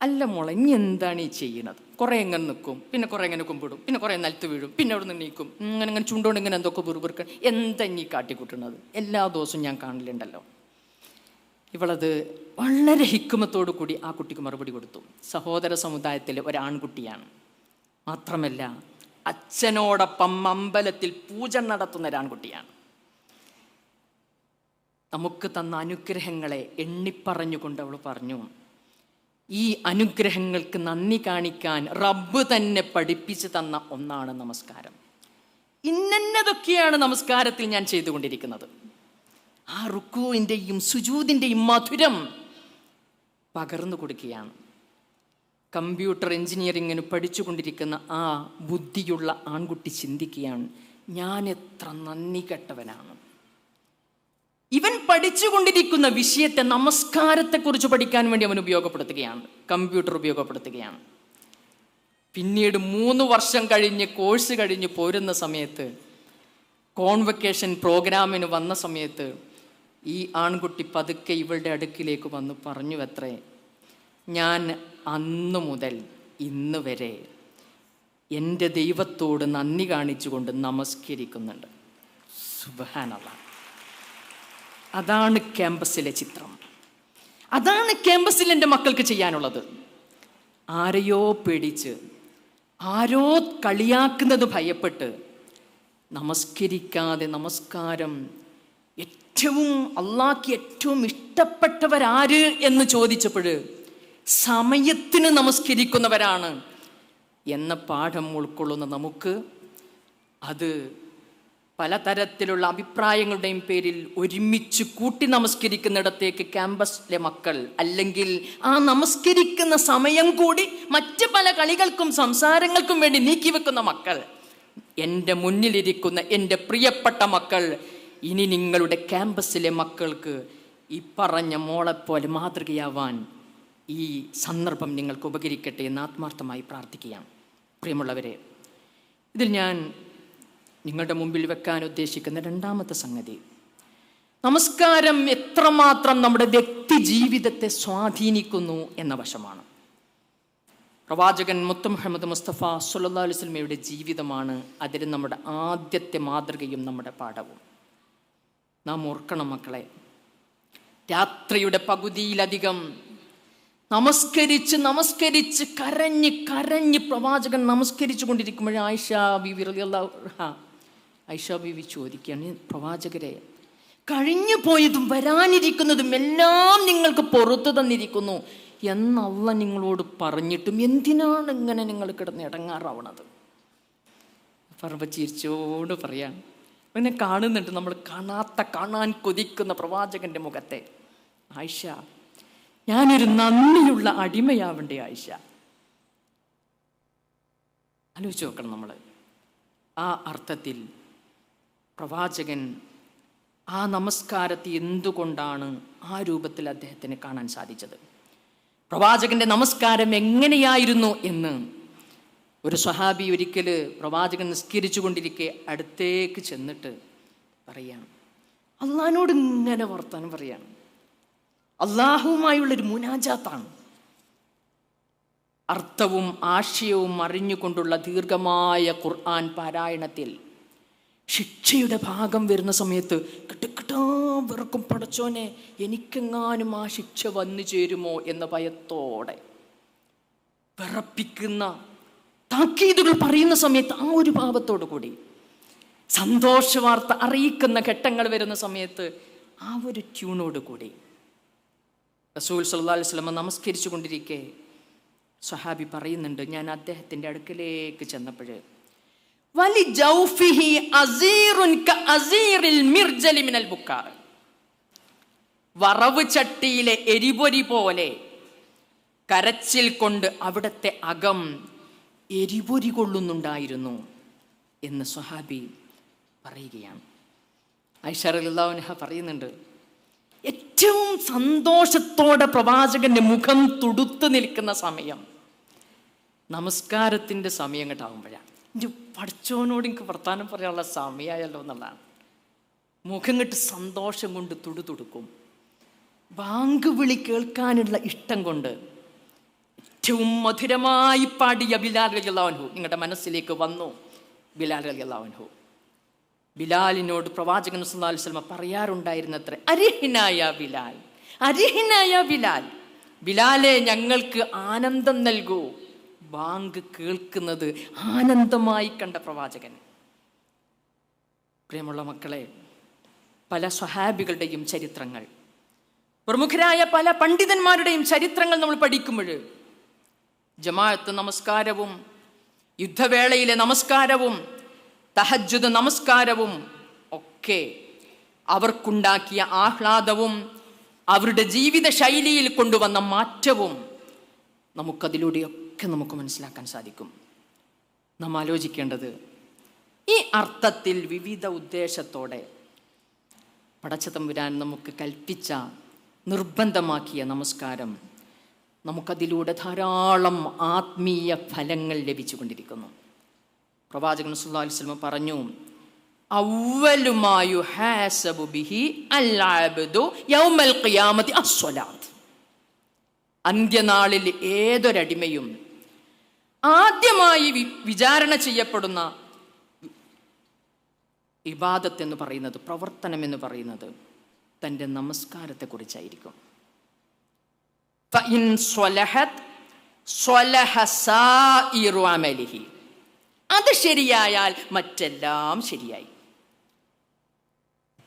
അല്ല മോളെ, ഇനി എന്താണ് ഈ ചെയ്യണത്? കുറേ എങ്ങനെ നിൽക്കും, പിന്നെ കുറേ എങ്ങനെ കുമ്പിടും, പിന്നെ കുറേ നിലത്ത് വീഴും, പിന്നെ അവിടെ നിന്ന് നീക്കും, ഇങ്ങനെ ചുണ്ടോണ്ട് ഇങ്ങനെ എന്തൊക്കെ ബുറുബുറുക്ക, എന്താ ഇനി കാട്ടിക്കൂട്ടുന്നത്? എല്ലാ ദിവസവും ഞാൻ കാണലുണ്ടല്ലോ. ഇവളത് വളരെ ഹിക്കുമത്തോടു കൂടി ആ കുട്ടിക്ക് മറുപടി കൊടുത്തു. സഹോദര സമുദായത്തിലെ ഒരാൺകുട്ടിയാണ്. മാത്രമല്ല അച്ഛനോടൊപ്പം അമ്പലത്തിൽ പൂജ നടത്തുന്ന ഒരാൺകുട്ടിയാണ്. നമുക്ക് തന്ന അനുഗ്രഹങ്ങളെ എണ്ണിപ്പറഞ്ഞുകൊണ്ട് അവൾ പറഞ്ഞു, ഈ അനുഗ്രഹങ്ങൾക്ക് നന്ദി കാണിക്കാൻ റബ്ബ് തന്നെ പഠിപ്പിച്ചു തന്ന ഒന്നാണ് നമസ്കാരം. ഇന്നതൊക്കെയാണ് നമസ്കാരത്തിൽ ഞാൻ ചെയ്തുകൊണ്ടിരിക്കുന്നത്. ആ റുക്കൂവിൻ്റെയും സുജൂദിൻ്റെയും മധുരം പകർന്നു കൊടുക്കുകയാണ്. കമ്പ്യൂട്ടർ എഞ്ചിനീയറിങ്ങിന് പഠിച്ചുകൊണ്ടിരിക്കുന്ന ആ ബുദ്ധിയുള്ള ആൺകുട്ടി ചിന്തിക്കുകയാണ്, ഞാൻ എത്ര നന്ദി കെട്ടവനാണ്. ഇവൻ പഠിച്ചുകൊണ്ടിരിക്കുന്ന വിഷയത്തെ നമസ്കാരത്തെക്കുറിച്ച് പഠിക്കാൻ വേണ്ടി അവൻ ഉപയോഗപ്പെടുത്തുകയാണ്, കമ്പ്യൂട്ടർ ഉപയോഗപ്പെടുത്തുകയാണ്. പിന്നീട് 3 വർഷം കഴിഞ്ഞ് കോഴ്സ് കഴിഞ്ഞ് പോരുന്ന സമയത്ത്, കോൺവക്കേഷൻ പ്രോഗ്രാമിന് വന്ന സമയത്ത് ഈ ആൺകുട്ടി പതുക്കെ ഇവളുടെ അടുക്കിലേക്ക് വന്ന് പറഞ്ഞു അത്രേ, ഞാൻ അന്നു മുതൽ ഇന്ന് വരെ എൻ്റെ ദൈവത്തോട് നന്ദി കാണിച്ചുകൊണ്ട് നമസ്കരിക്കുന്നുണ്ട്. സുബ്ഹാനല്ലാഹ്. അതാണ് ക്യാമ്പസിലെ ചിത്രം. അതാണ് ക്യാമ്പസിൽ എൻ്റെ മക്കൾക്ക് ചെയ്യാനുള്ളത്. ആരെയോ പേടിച്ച്, ആരോ കളിയാക്കുന്നത് ഭയപ്പെട്ട് നമസ്കരിക്കാതെ, നമസ്കാരം ഏറ്റവും അള്ളാഹ്ക്ക് ഏറ്റവും ഇഷ്ടപ്പെട്ടവരാര് എന്ന് ചോദിച്ചപ്പോൾ സമയത്തിന് നമസ്കരിക്കുന്നവരാണ് എന്ന പാഠം ഉൾക്കൊള്ളുന്ന നമുക്ക് അത് പലതരത്തിലുള്ള അഭിപ്രായങ്ങളുടെയും പേരിൽ ഒരുമിച്ച് കൂട്ടി നമസ്കരിക്കുന്നിടത്തേക്ക് ക്യാമ്പസിലെ മക്കൾ, അല്ലെങ്കിൽ ആ നമസ്കരിക്കുന്ന സമയം കൂടി മറ്റ് പല കളികൾക്കും സംസാരങ്ങൾക്കും വേണ്ടി നീക്കിവെക്കുന്ന മക്കൾ, എൻ്റെ മുന്നിലിരിക്കുന്ന എൻ്റെ പ്രിയപ്പെട്ട മക്കൾ, ഇനി നിങ്ങളുടെ ക്യാമ്പസിലെ മക്കൾക്ക് ഈ പറഞ്ഞ മോളെപ്പോലെ മാതൃകയാവാൻ ഈ സന്ദർഭം നിങ്ങൾക്ക് ഉപകരിക്കട്ടെ എന്ന് ആത്മാർത്ഥമായി പ്രാർത്ഥിക്കുകയാണ്. പ്രിയമുള്ളവരെ, ഇതിൽ ഞാൻ നിങ്ങളുടെ മുമ്പിൽ വെക്കാൻ ഉദ്ദേശിക്കുന്ന 2ാമത്തെ സംഗതി, നമസ്കാരം എത്രമാത്രം നമ്മുടെ വ്യക്തി ജീവിതത്തെ സ്വാധീനിക്കുന്നു എന്ന വശമാണ്. പ്രവാചകൻ മുത്ത് മുഹമ്മദ് മുസ്തഫ സല്ലല്ലാഹു അലൈഹി വസല്ലമയുടെ ജീവിതമാണ് അതിൽ നമ്മുടെ ആദ്യത്തെ മാതൃകയും നമ്മുടെ പാഠവും. നാം ഓർക്കണം മക്കളെ, രാത്രിയുടെ പകുതിയിലധികം നമസ്കരിച്ച് കരഞ്ഞ് പ്രവാചകൻ നമസ്കരിച്ചു കൊണ്ടിരിക്കുമ്പോഴേ ആയിഷ ബീവി ചോദിക്കുകയാണ്, പ്രവാചകരെ, കഴിഞ്ഞു പോയതും വരാനിരിക്കുന്നതും എല്ലാം നിങ്ങൾക്ക് പുറത്തു തന്നിരിക്കുന്നു എന്ന് അള്ളാഹ് നിങ്ങളോട് പറഞ്ഞിട്ടും എന്തിനാണ് ഇങ്ങനെ നിങ്ങൾ കിടന്ന് ഇടങ്ങാറാവണത്? പറയുമ്പോൾ ചിരിച്ചോട് പറയാണ്, പിന്നെ കാണുന്നുണ്ട് നമ്മൾ കാണാൻ കൊതിക്കുന്ന പ്രവാചകന്റെ മുഖത്തെ. ആയിഷ, ഞാനൊരു നന്ദിയുള്ള അടിമയാവണ്ടേ ആയിഷ? ആലോചിച്ച് നോക്കണം നമ്മൾ. ആ അർത്ഥത്തിൽ പ്രവാചകൻ ആ നമസ്കാരത്തെ എന്തുകൊണ്ടാണ് ആ രൂപത്തിൽ അദ്ദേഹത്തിന് കാണാൻ സാധിച്ചത്? പ്രവാചകന്റെ നമസ്കാരം എങ്ങനെയായിരുന്നു എന്ന് ഒരു സ്വഹാബി ഒരിക്കൽ പ്രവാചകൻ നിസ്കരിച്ചു കൊണ്ടിരിക്കെ അടുത്തേക്ക് ചെന്നിട്ട് പറയാം, അള്ളാഹിനോട് ഇങ്ങനെ വർത്താനം പറയാണ്. അള്ളാഹുവുമായുള്ളൊരു മുനാജാത്താണ്. അർത്ഥവും ആശയവും അറിഞ്ഞുകൊണ്ടുള്ള ദീർഘമായ ഖുർആൻ പാരായണത്തിൽ ശിക്ഷയുടെ ഭാഗം വരുന്ന സമയത്ത് കിട്ടുകിട്ടാ വിറക്കും, പടച്ചോനെ എനിക്കെങ്ങാനും ആ ശിക്ഷ വന്നു ചേരുമോ എന്ന ഭയത്തോടെ വിറപ്പിക്കുന്ന താക്കീതുകൾ പറയുന്ന സമയത്ത് ആ ഒരു ഭാവത്തോടു കൂടി, സന്തോഷ വാർത്ത അറിയിക്കുന്ന ഘട്ടങ്ങൾ വരുന്ന സമയത്ത് ആ ഒരു ട്യൂണോട് കൂടി റസൂൽ സല്ലല്ലാഹു അലൈഹി വസല്ലം നമസ്കരിച്ചു കൊണ്ടിരിക്കെ സ്വഹാബി പറയുന്നുണ്ട്, ഞാൻ അദ്ദേഹത്തിൻ്റെ അടുക്കലേക്ക് ചെന്നപ്പോൾ വലി ജൗഫിഹി അസീറുൻ കഅസീറിൽ മിർജലി മിനൽ ബുക്കാർ, വറവ് ചട്ടിയിലെ എരിപൊരി പോലെ കരച്ചിൽ കൊണ്ട് അവിടുത്തെ അകം എരിപൊരി കൊള്ളുന്നുണ്ടായിരുന്നു എന്ന് സ്വഹാബി പറയുകയാണ്. ആയിഷ റളിയല്ലാഹു അൻഹ പറയുന്നുണ്ട്, ഏറ്റവും സന്തോഷത്തോടെ പ്രവാചകന്റെ മുഖം തുടുത്തു നിൽക്കുന്ന സമയം നമസ്കാരത്തിൻ്റെ സമയം കേട്ടാകുമ്പോഴാണ്. എൻ്റെ പഠിച്ചവനോട് എനിക്ക് വർത്താനം പറയാനുള്ള സമയമായല്ലോ എന്നുള്ളതാണ്. മുഖം കെട്ട് സന്തോഷം കൊണ്ട് തുടുതുടുക്കും. ബാങ്ക് വിളി കേൾക്കാനുള്ള ഇഷ്ടം കൊണ്ട് ഏറ്റവും മധുരമായി പാടിയ ബിലാൽ റളിയല്ലാഹു അൻഹു നിങ്ങളുടെ മനസ്സിലേക്ക് വന്നു. ബിലാൽ റളിയല്ലാഹു അൻഹു, ബിലാലിനോട് പ്രവാചകൻ സല്ലല്ലാഹു അലൈഹി വസല്ലം പറയാറുണ്ടായിരുന്നത്ര, അരിഹിനായ ബിലാൽ, അരിഹിനായ ബിലാൽ, ബിലാലെ ഞങ്ങൾക്ക് ആനന്ദം നൽകൂ. ബാങ്ക് കേൾക്കുന്നത് ആനന്ദമായി കണ്ട പ്രവാചകൻ. പ്രിയമുള്ള മക്കളെ, പല സ്വഹാബികളുടെയും ചരിത്രങ്ങൾ, പ്രമുഖരായ പല പണ്ഡിതന്മാരുടെയും ചരിത്രങ്ങൾ നമ്മൾ പഠിക്കുമ്പോൾ ജമാഅത്ത് നമസ്കാരവും യുദ്ധവേളയിലെ നമസ്കാരവും തഹജ്ജുദ് നമസ്കാരവും ഒക്കെ അവർക്കുണ്ടാക്കിയ ആഹ്ലാദവും അവരുടെ ജീവിത ശൈലിയിൽ കൊണ്ടുവന്ന മാറ്റവും നമുക്കതിലൂടെയൊക്കെ നമുക്ക് മനസ്സിലാക്കാൻ സാധിക്കും. നാം ആലോചിക്കേണ്ടത്, ഈ അർത്ഥത്തിൽ വിവിധ ഉദ്ദേശത്തോടെ പടച്ചതമ്പുരാൻ നമുക്ക് കൽപ്പിച്ച നിർബന്ധമാക്കിയ നമസ്കാരം നമുക്കതിലൂടെ ധാരാളം ആത്മീയ ഫലങ്ങൾ ലഭിച്ചുകൊണ്ടിരിക്കുന്നു. പ്രവാചകൻ സല്ലല്ലാഹു അലൈഹി വസല്ലം പറഞ്ഞു, അവ്വലു മാ യുഹാസബു ബിഹി അൽ അബ്ദു യൗമൽ ഖിയാമത്തി അസ്സലാത്ത്. അന്ത്യനാളിൽ ഏതൊരടിമയും ആദ്യമായി വിചാരണ ചെയ്യപ്പെടുന്ന ഇബാദത്ത് എന്ന് പറയുന്നത്, പ്രവർത്തനം എന്ന് പറയുന്നത് തൻ്റെ നമസ്കാരത്തെക്കുറിച്ചായിരിക്കും. ഫഇൻ സ്വലഹത് സ്വലഹ സായിറു അമലിഹി, അത് ശരിയായാൽ മറ്റെല്ലാം ശരിയായി.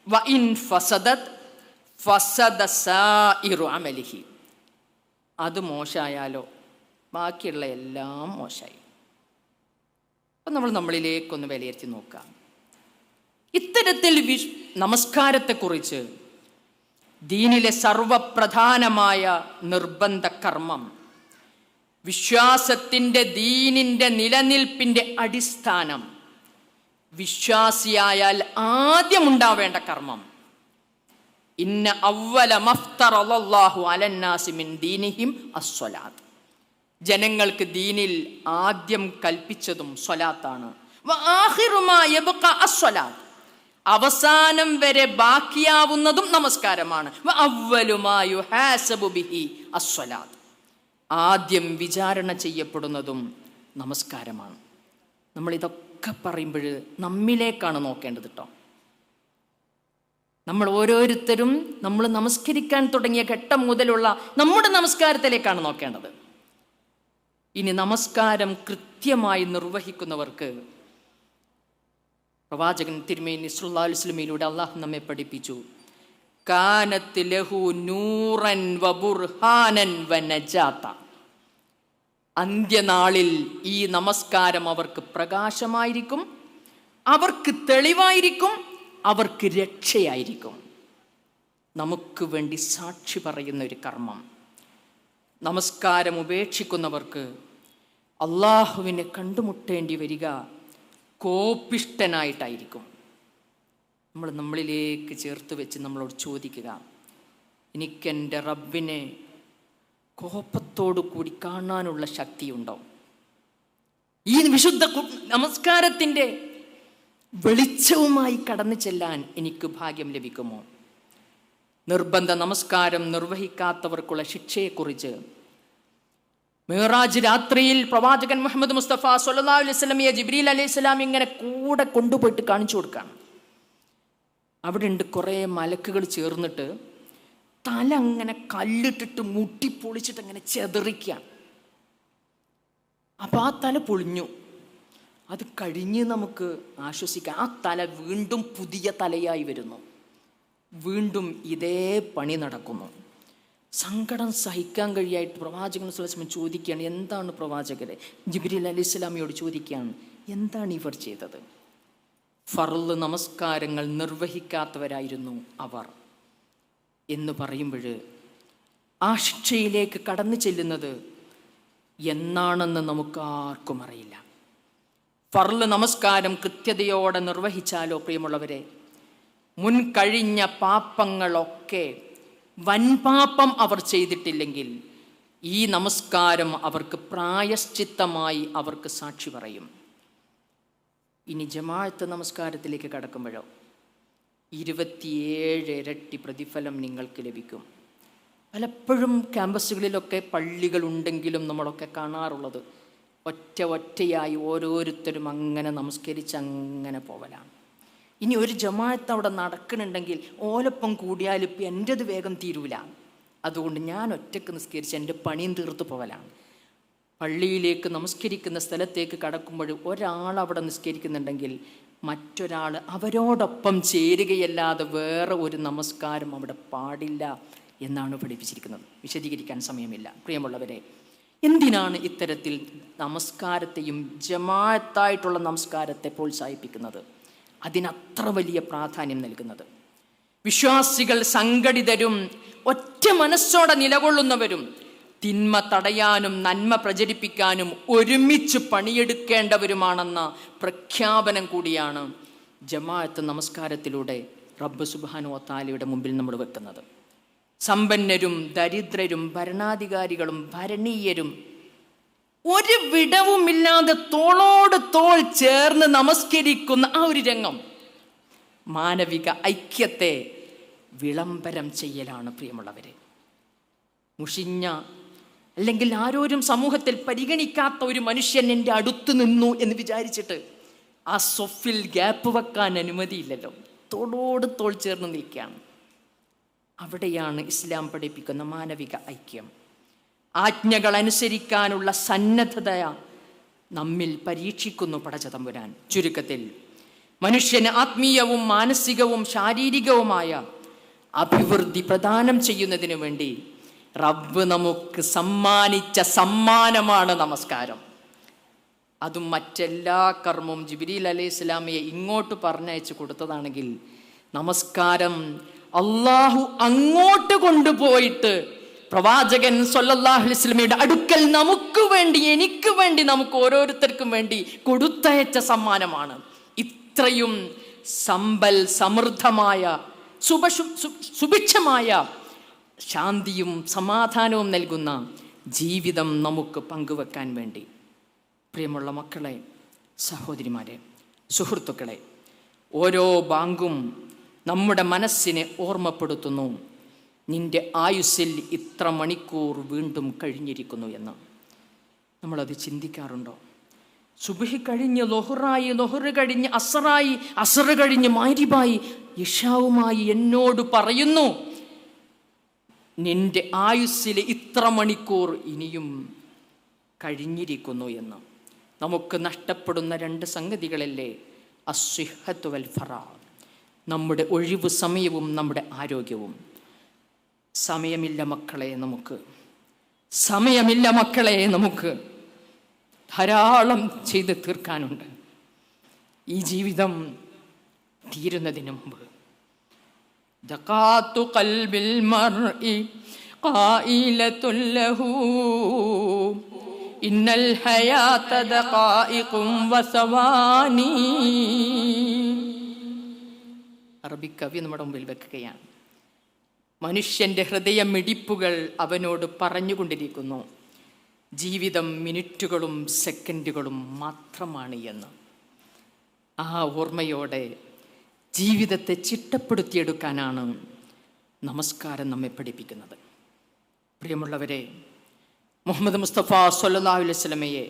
വഇൻ ഫസദത് ഫസദ സായിറു അമലിഹി, അത് മോശമായാലോ ബാക്കിയുള്ള എല്ലാം മോശമായി. അപ്പം നമ്മളിലേക്കൊന്ന് വിലയിരുത്തി നോക്കാം. ഇത്തരത്തിൽ നമസ്കാരത്തെക്കുറിച്ച് ദീനിലെ സർവപ്രധാനമായ നിർബന്ധ കർമ്മം, വിശ്വാസത്തിൻ്റെ ദീനിൻ്റെ നിലനിൽപ്പിൻ്റെ അടിസ്ഥാനം, വിശ്വാസിയായാൽ ആദ്യം ഉണ്ടാവേണ്ട കർമ്മം, ഇന്ന അവ്വല മഫ്തറല്ലാഹു അലന്നാസി മിൻ ദീനിഹിം അസ്സലാത്ത്, ജനങ്ങൾക്ക് ദീനിൽ ആദ്യം കൽപ്പിച്ചതും സ്വലാത്താണ്. വആഖിറു മാ യബ്ഖ അസ്സലാത്ത്, അവസാനം വരെ ബാക്കിയാവുന്നതും നമസ്കാരമാണ്. വഅവ്വലു മാ യുഹാസബു ബിഹി അസ്സലാത്ത്, ആദ്യം വിചാരണ ചെയ്യപ്പെടുന്നതും നമസ്കാരമാണ്. നമ്മളിതൊക്കെ പറയുമ്പോൾ നമ്മിലേക്കാണ് നോക്കേണ്ടത് കേട്ടോ. നമ്മൾ ഓരോരുത്തരും നമ്മൾ നമസ്കരിക്കാൻ തുടങ്ങിയ ഘട്ടം മുതലുള്ള നമ്മുടെ നമസ്കാരത്തിലേക്കാണ് നോക്കേണ്ടത്. ഇനി നമസ്കാരം കൃത്യമായി നിർവഹിക്കുന്നവർക്ക് പ്രവാചകൻ തിരുമേനി സല്ലല്ലാഹു അലൈഹി വസല്ലമയിലൂടെ അള്ളാഹു നമ്മെ പഠിപ്പിച്ചു, കാനത്ത് ലഹു നൂറൻ വബുർഹാനൻ വനജാത. അന്ത്യനാളിൽ ഈ നമസ്കാരം അവർക്ക് പ്രകാശമായിരിക്കും, അവർക്ക് തെളിവായിരിക്കും, അവർക്ക് രക്ഷയായിരിക്കും. നമുക്ക് വേണ്ടി സാക്ഷി പറയുന്ന ഒരു കർമ്മം. നമസ്കാരം ഉപേക്ഷിക്കുന്നവർക്ക് അള്ളാഹുവിനെ കണ്ടുമുട്ടേണ്ടി വരിക കോപിഷ്ഠനായിട്ടായിരിക്കും. നമ്മളിലേക്ക് ചേർത്ത് വെച്ച് നമ്മളോട് ചോദിക്കുക, എനിക്കെൻ്റെ റബ്ബിനെ കോപത്തോടു കൂടി കാണാനുള്ള ശക്തിയുണ്ടോ? ഈ വിശുദ്ധ നമസ്കാരത്തിൻ്റെ വെളിച്ചവുമായി കടന്നു ചെല്ലാൻ എനിക്ക് ഭാഗ്യം ലഭിക്കുമോ? നിർബന്ധ നമസ്കാരം നിർവഹിക്കാത്തവർക്കുള്ള ശിക്ഷയെക്കുറിച്ച് മിഅ്റാജ് രാത്രിയിൽ പ്രവാചകൻ മുഹമ്മദ് മുസ്തഫ സ്വല്ലല്ലാഹു അലൈഹി വസല്ലമയെ ജിബ്രീൽ അലൈഹിസ്സലാം ഇങ്ങനെ കൂടെ കൊണ്ടുപോയിട്ട് കാണിച്ചു കൊടുക്കുകയാണ്. അവിടെ ഉണ്ട് കുറേ മലക്കുകൾ ചേർന്നിട്ട് തല അങ്ങനെ കല്ലിട്ടിട്ട് മുട്ടിപ്പൊളിച്ചിട്ട് അങ്ങനെ ചെതറിക്കുകയാണ്. അപ്പം ആ തല പൊളിഞ്ഞു, അത് കഴിഞ്ഞ് നമുക്ക് ആശ്വസിക്കാം. ആ തല വീണ്ടും പുതിയ തലയായി വരുന്നു, വീണ്ടും ഇതേ പണി നടക്കുന്നു. സങ്കടം സഹിക്കാൻ കഴിയായിട്ട് പ്രവാചകൻ സ്വല്ലല്ലാഹു അലൈഹി വസല്ലം ചോദിക്കുകയാണ്, എന്താണ് പ്രവാചകരെ? ജിബ്രീൽ അലൈഹിസ്സലാമിയോട് ചോദിക്കുകയാണ്, എന്താണ് ഇവർ ചെയ്തത്? ഫർള് നമസ്കാരങ്ങൾ നിർവഹിക്കാത്തവരായിരുന്നു അവർ എന്ന് പറയുമ്പോൾ ആ ശിക്ഷയിലേക്ക് കടന്നു ചെല്ലുന്നത് എന്നാണെന്ന് നമുക്കാർക്കും അറിയില്ല. ഫർള് നമസ്കാരം കൃത്യതയോടെ നിർവഹിച്ചാലോ പ്രിയമുള്ളവരെ, മുൻകഴിഞ്ഞ പാപങ്ങളൊക്കെ വൻപാപം അവർ ചെയ്തിട്ടില്ലെങ്കിൽ ഈ നമസ്കാരം അവർക്ക് പ്രായശ്ചിത്തമായി അവർക്ക് സാക്ഷി പറയും. ഇനി ജമാഅത്ത് നമസ്കാരത്തിലേക്ക് കടക്കുമ്പോഴോ 27 ഇരട്ടി പ്രതിഫലം നിങ്ങൾക്ക് ലഭിക്കും. പലപ്പോഴും ക്യാമ്പസുകളിലൊക്കെ പള്ളികളുണ്ടെങ്കിലും നമ്മളൊക്കെ കാണാറുള്ളത് ഒറ്റയായി ഓരോരുത്തരും അങ്ങനെ നമസ്കരിച്ച് അങ്ങനെ പോവലാണ്. ഇനി ഒരു ജമാഅത്ത് അവിടെ നടക്കുന്നുണ്ടെങ്കിൽ ഓലപ്പം കൂടിയാൽ ഇപ്പം എൻ്റെത് വേഗം തീരൂല, അതുകൊണ്ട് ഞാൻ ഒറ്റക്ക് നിസ്കരിച്ച് എൻ്റെ പണിയും തീർത്ത് പോവലാണ്. പള്ളിയിലേക്ക് നമസ്കരിക്കുന്ന സ്ഥലത്തേക്ക് കടക്കുമ്പോൾ ഒരാൾ അവിടെ നിസ്കരിക്കുന്നുണ്ടെങ്കിൽ മറ്റൊരാൾ അവരോടൊപ്പം ചേരുകയല്ലാതെ വേറെ ഒരു നമസ്കാരം അവിടെ പാടില്ല എന്നാണ് പഠിപ്പിച്ചിരിക്കുന്നത്. വിശദീകരിക്കാൻ സമയമില്ല. പ്രിയമുള്ളവരെ, എന്തിനാണ് ഇത്തരത്തിൽ നമസ്കാരത്തെയും ജമാഅത്തായിട്ടുള്ള നമസ്കാരത്തെ പ്രോത്സാഹിപ്പിക്കുന്നത്, അതിനത്ര വലിയ പ്രാധാന്യം നൽകുന്നത്? വിശ്വാസികൾ സംഘടിതരും ഒറ്റ മനസ്സോടെ നിലകൊള്ളുന്നവരും തിന്മ തടയാനും നന്മ പ്രചരിപ്പിക്കാനും ഒരുമിച്ച് പണിയെടുക്കേണ്ടവരുമാണെന്ന പ്രഖ്യാപനം കൂടിയാണ് ജമാഅത്ത് നമസ്കാരത്തിലൂടെ റബ്ബ് സുബ്ഹാനഹു വ തആലയുടെ മുമ്പിൽ നമ്മൾ വെക്കുന്നത്. സമ്പന്നരും ദരിദ്രരും ഭരണാധികാരികളും ഭരണീയരും ഒരു വിടവുമില്ലാതെ തോളോട് തോൾ ചേർന്ന് നമസ്കരിക്കുന്ന ആ ഒരു രംഗം മാനവിക ഐക്യത്തെ വിളംബരം ചെയ്യലാണ്. പ്രിയമുള്ളവരെ, മുഷിഞ്ഞ അല്ലെങ്കിൽ ആരോരും സമൂഹത്തിൽ പരിഗണിക്കാത്ത ഒരു മനുഷ്യൻ എൻ്റെ അടുത്ത് നിന്നു എന്ന് വിചാരിച്ചിട്ട് ആ സൊഫിൽ ഗ്യാപ്പ് വെക്കാൻ അനുമതിയില്ലല്ലോ. തോളോട് തോൾ ചേർന്ന് നിൽക്കുകയാണ്. അവിടെയാണ് ഇസ്ലാം പഠിപ്പിക്കുന്ന മാനവിക ഐക്യം. ആജ്ഞകൾ അനുസരിക്കാനുള്ള സന്നദ്ധത നമ്മിൽ പരീക്ഷിക്കുന്നു പടച്ചതമ്പുരാൻ. ചുരുക്കത്തിൽ മനുഷ്യന് ആത്മീയവും മാനസികവും ശാരീരികവുമായ അഭിവൃദ്ധി പ്രദാനം ചെയ്യുന്നതിന് വേണ്ടി റബ്ബ് നമുക്ക് സമ്മാനിച്ച സമ്മാനമാണ് നമസ്കാരം. അതും മറ്റെല്ലാ കർമ്മവും ജിബ്രീൽ അലൈഹിസ്സലാമിയെ ഇങ്ങോട്ട് പറഞ്ഞയച്ചു കൊടുത്തതാണെങ്കിൽ നമസ്കാരം അള്ളാഹു അങ്ങോട്ട് കൊണ്ടുപോയിട്ട് പ്രവാചകൻ സ്വല്ലല്ലാഹു അലൈഹി വസല്ലമയുടെ അടുക്കൽ നമുക്ക് വേണ്ടി, എനിക്ക് വേണ്ടി, നമുക്ക് ഓരോരുത്തർക്കും വേണ്ടി കൊടുത്തയച്ച സമ്മാനമാണ്. ഇത്രയും സമ്പൽ സമൃദ്ധമായ സുഭിക്ഷമായ ശാന്തിയും സമാധാനവും നൽകുന്ന ജീവിതം നമുക്ക് പങ്കുവെക്കാൻ വേണ്ടി. പ്രിയമുള്ള മക്കളെ, സഹോദരിമാരെ, സുഹൃത്തുക്കളെ, ഓരോ ബാങ്കും നമ്മുടെ മനസ്സിനെ ഓർമ്മപ്പെടുത്തുന്നു, നിന്റെ ആയുസ്സിൽ ഇത്ര മണിക്കൂർ വീണ്ടും കഴിഞ്ഞിരിക്കുന്നു എന്ന്. നമ്മളത് ചിന്തിക്കാറുണ്ടോ? സുബ്ഹി കഴിഞ്ഞ് ലൊഹറായി, ലൊഹറ് കഴിഞ്ഞ് അസറായി, അസർ കഴിഞ്ഞ് മഗ്‌രിബായി, ഇശാവുമായി എന്നോട് പറയുന്നു നിന്റെ ആയുസ്സിൽ ഇത്ര മണിക്കൂർ ഇനിയും കഴിഞ്ഞിരിക്കുന്നു എന്ന്. നമുക്ക് നഷ്ടപ്പെടുന്ന 2 സംഗതികളല്ലേ? അസ്സിഹ്ഹത്തു വൽ ഫറാ, നമ്മുടെ ഒഴിവ് സമയവും നമ്മുടെ ആരോഗ്യവും. സമയമില്ല മക്കളെ നമുക്ക്, സമയമില്ല മക്കളെ നമുക്ക്. ധാരാളം ചെയ്ത് തീർക്കാനുണ്ട് ഈ ജീവിതം തീരുന്നതിന് മുമ്പ്. ദഖാത്തു ഖൽബിൽ മർഇ ഖായിലത്തുൻ ലഹു ഇന്നൽ ഹയാത ദഖായിഖും വസവാനി. അറബി കവി നമ്മുടെ മുമ്പിൽ വെക്കുകയാണ്. മനുഷ്യൻ്റെ ഹൃദയമിടിപ്പുകൾ അവനോട് പറഞ്ഞുകൊണ്ടിരിക്കുന്നു, ജീവിതം മിനിറ്റുകളും സെക്കൻഡുകളും മാത്രമാണ് എന്ന്. ആ ഓർമ്മയോടെ ജീവിതത്തെ ചിട്ടപ്പെടുത്തിയെടുക്കാനാണ് നമസ്കാരം നമ്മെ പഠിപ്പിക്കുന്നത്. പ്രിയമുള്ളവരെ, മുഹമ്മദ് മുസ്തഫ സ്വല്ലല്ലാഹു അലൈഹി വസല്ലമയെ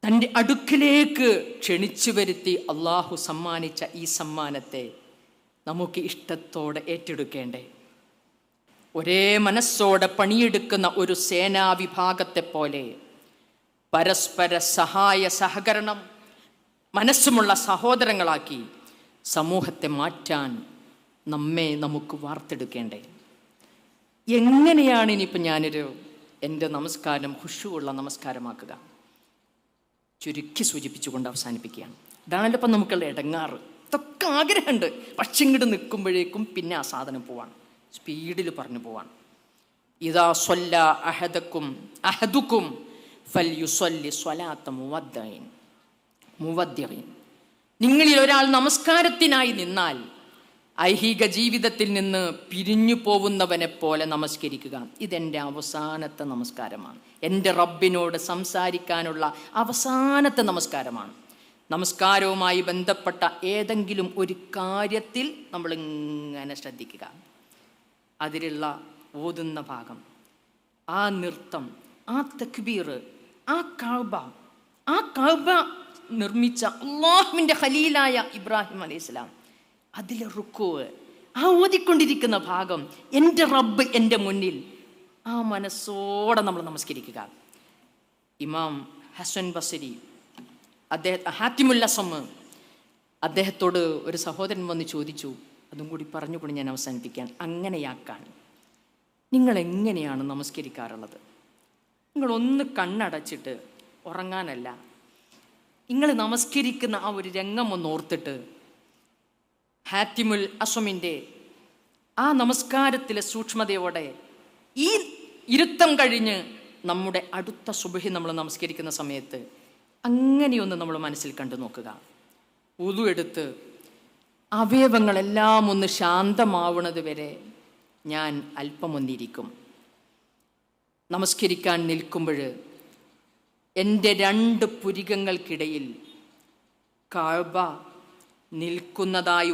തൻ്റെ അടുക്കിലേക്ക് ക്ഷണിച്ചു വരുത്തി അള്ളാഹു സമ്മാനിച്ച ഈ സമ്മാനത്തെ നമുക്ക് ഇഷ്ടത്തോടെ ഏറ്റെടുക്കേണ്ടേ? ഒരേ മനസ്സോടെ പണിയെടുക്കുന്ന ഒരു സേനാ വിഭാഗത്തെ പോലെ പരസ്പര സഹായ സഹകരണം മനസ്സുമുള്ള സഹോദരങ്ങളാക്കി സമൂഹത്തെ മാറ്റാൻ നമുക്ക് വാർത്തെടുക്കേണ്ടേ? എങ്ങനെയാണ് ഇനിയിപ്പോൾ എൻ്റെ നമസ്കാരം ഖുശൂഉള്ള നമസ്കാരമാക്കുക? ചുരുക്കി സൂചിപ്പിച്ചുകൊണ്ട് അവസാനിപ്പിക്കുകയാണ്. ഇതാണല്ലോ ഇപ്പം നമുക്കുള്ള ഇടങ്ങാറ്. ഇതൊക്കെ ആഗ്രഹമുണ്ട്, പക്ഷെ ഇങ്ങോട്ട് നിൽക്കുമ്പോഴേക്കും പിന്നെ ആ സാധനം പോവാണ്, സ്പീഡിൽ പറഞ്ഞു പോവാണ്. ഇദാ സ്വല്ല അഹദുക്കും ഫൽയുസല്ലി സ്വലാത്ത മുവദ്ദിഇൻ. നിങ്ങളിൽ ഒരാൾ നമസ്കാരത്തിനായി നിന്നാൽ ഐഹിക ജീവിതത്തിൽ നിന്ന് പിരിഞ്ഞു പോകുന്നവനെ പോലെ നമസ്കരിക്കുക. ഇതെൻ്റെ അവസാനത്തെ നമസ്കാരമാണ്, എൻ്റെ റബ്ബിനോട് സംസാരിക്കാനുള്ള അവസാനത്തെ നമസ്കാരമാണ്. നമസ്കാരവുമായി ബന്ധപ്പെട്ട ഏതെങ്കിലും ഒരു കാര്യത്തിൽ നമ്മളിങ്ങനെ ശ്രദ്ധിക്കുക. അതിലുള്ള ഓതുന്ന ഭാഗം, ആ നൃത്തം, ആ തക്ബീർ, ആ കഅബ നിർമ്മിച്ച അല്ലാഹുവിൻ്റെ ഖലീലായ ഇബ്രാഹിം അലൈഹിസ്സലാം, അതിലെ റുക്കൂഅ്, ആ ഓതിക്കൊണ്ടിരിക്കുന്ന ഭാഗം, എൻ്റെ റബ്ബ് എൻ്റെ മുന്നിൽ, ആ മനസ്സോടെ നമ്മൾ നമസ്കരിക്കുക. ഇമാം ഹസൻ ബസരി, ഹാത്തിമുൽ അസം, അദ്ദേഹത്തോട് ഒരു സഹോദരൻ വന്ന് ചോദിച്ചു, അതും കൂടി പറഞ്ഞുകൊണ്ട് ഞാൻ അവസാനിപ്പിക്കാൻ, അങ്ങനെയാക്കാൻ നിങ്ങൾ എങ്ങനെയാണ് നമസ്കരിക്കാറുള്ളത്? നിങ്ങളൊന്ന് കണ്ണടച്ചിട്ട് ഉറങ്ങാനല്ല, നിങ്ങൾ നമസ്കരിക്കുന്ന ആ ഒരു രംഗം ഒന്ന് ഓർത്തിട്ട് ഹാത്തിമുൽ അസമിൻ്റെ ആ നമസ്കാരത്തിലെ സൂക്ഷ്മതയോടെ ഈ ഇരുത്തം കഴിഞ്ഞ് നമ്മുടെ അടുത്ത സുബ്ഹി നമ്മൾ നമസ്കരിക്കുന്ന സമയത്ത് അങ്ങനെയൊന്ന് നമ്മൾ മനസ്സിൽ കണ്ടു നോക്കുക. വുളു എടുത്ത് അവയവങ്ങളെല്ലാം ഒന്ന് ശാന്തമാവുന്നത് വരെ ഞാൻ അല്പമൊന്നിരിക്കും. നമസ്കരിക്കാൻ നിൽക്കുമ്പോൾ എൻ്റെ 2 പുരികങ്ങൾക്കിടയിൽ കഅബ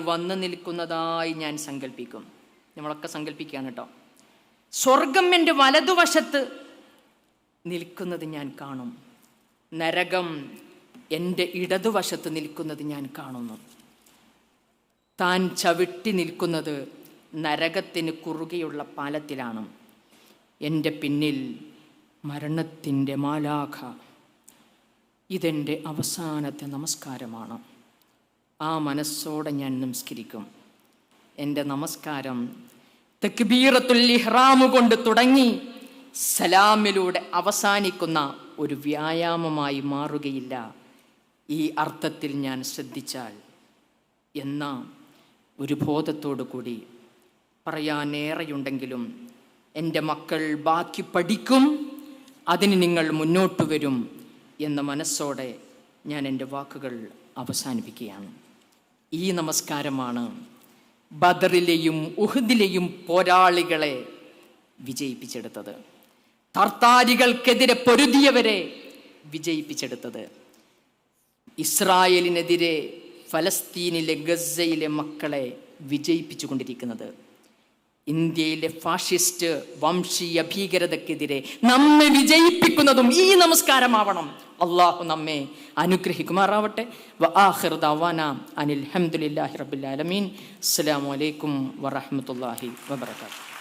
വന്നു നിൽക്കുന്നതായി ഞാൻ സങ്കല്പിക്കും. നമ്മളൊക്കെ സങ്കല്പിക്കുകയാണ് കേട്ടോ. സ്വർഗം എൻ്റെ വലതുവശത്ത് നിൽക്കുന്നത് ഞാൻ കാണും, നരകം എൻ്റെ ഇടതുവശത്ത് നിൽക്കുന്നത് ഞാൻ കാണുന്നു. താൻ ചവിട്ടി നിൽക്കുന്നത് നരകത്തിന് കുറുകെയുള്ള പാലത്തിലാണ്. എൻ്റെ പിന്നിൽ മരണത്തിൻ്റെ മാലാഖ. ഇതെൻ്റെ അവസാനത്തെ നമസ്കാരമാണ്. ആ മനസ്സോടെ ഞാൻ നമസ്കരിക്കും. എൻ്റെ നമസ്കാരം തക്ബീറത്തുൽ ഇഹ്റാം കൊണ്ട് തുടങ്ങി സലാമിലൂടെ അവസാനിക്കുന്ന ഒരു വ്യായാമമായി മാറുകയില്ല. ഈ അർത്ഥത്തിൽ ഞാൻ ശ്രദ്ധിച്ചാൽ എന്ന ഒരു ബോധത്തോടു കൂടി പറയാനേറെയുണ്ടെങ്കിലും എൻ്റെ മക്കൾ ബാക്കി പഠിക്കും, അതിന് നിങ്ങൾ മുന്നോട്ട് വരും എന്ന മനസ്സോടെ ഞാൻ എൻ്റെ വാക്കുകൾ അവസാനിപ്പിക്കുകയാണ്. ഈ നമസ്കാരമാണ് ബദറിലെയും ഉഹദിലെയും പോരാളികളെ വിജയിപ്പിച്ചെടുത്തത്, തർത്താരികൾക്കെതിരെ പൊരുതിയവരെ വിജയിപ്പിച്ചെടുത്തത്, ഇസ്രായേലിനെതിരെ ഫലസ്തീനിലെ ഗസയിലെ മക്കളെ വിജയിപ്പിച്ചു കൊണ്ടിരിക്കുന്നത്, ഇന്ത്യയിലെ ഫാഷിസ്റ്റ് വംശീയ ഭീകരതയ്ക്കെതിരെ നമ്മെ വിജയിപ്പിക്കുന്നതും ഈ നമസ്കാരമാവണം. അള്ളാഹു നമ്മെ അനുഗ്രഹിക്കുമാറാവട്ടെ. വആഖിറു ദഅവാനാ അനിൽ ഹംദുലില്ലാഹി റബ്ബിൽ ആലമീൻ. അസ്സലാമു അലൈക്കും വറഹ്മത്തുള്ളാഹി വബറകാതുഹു.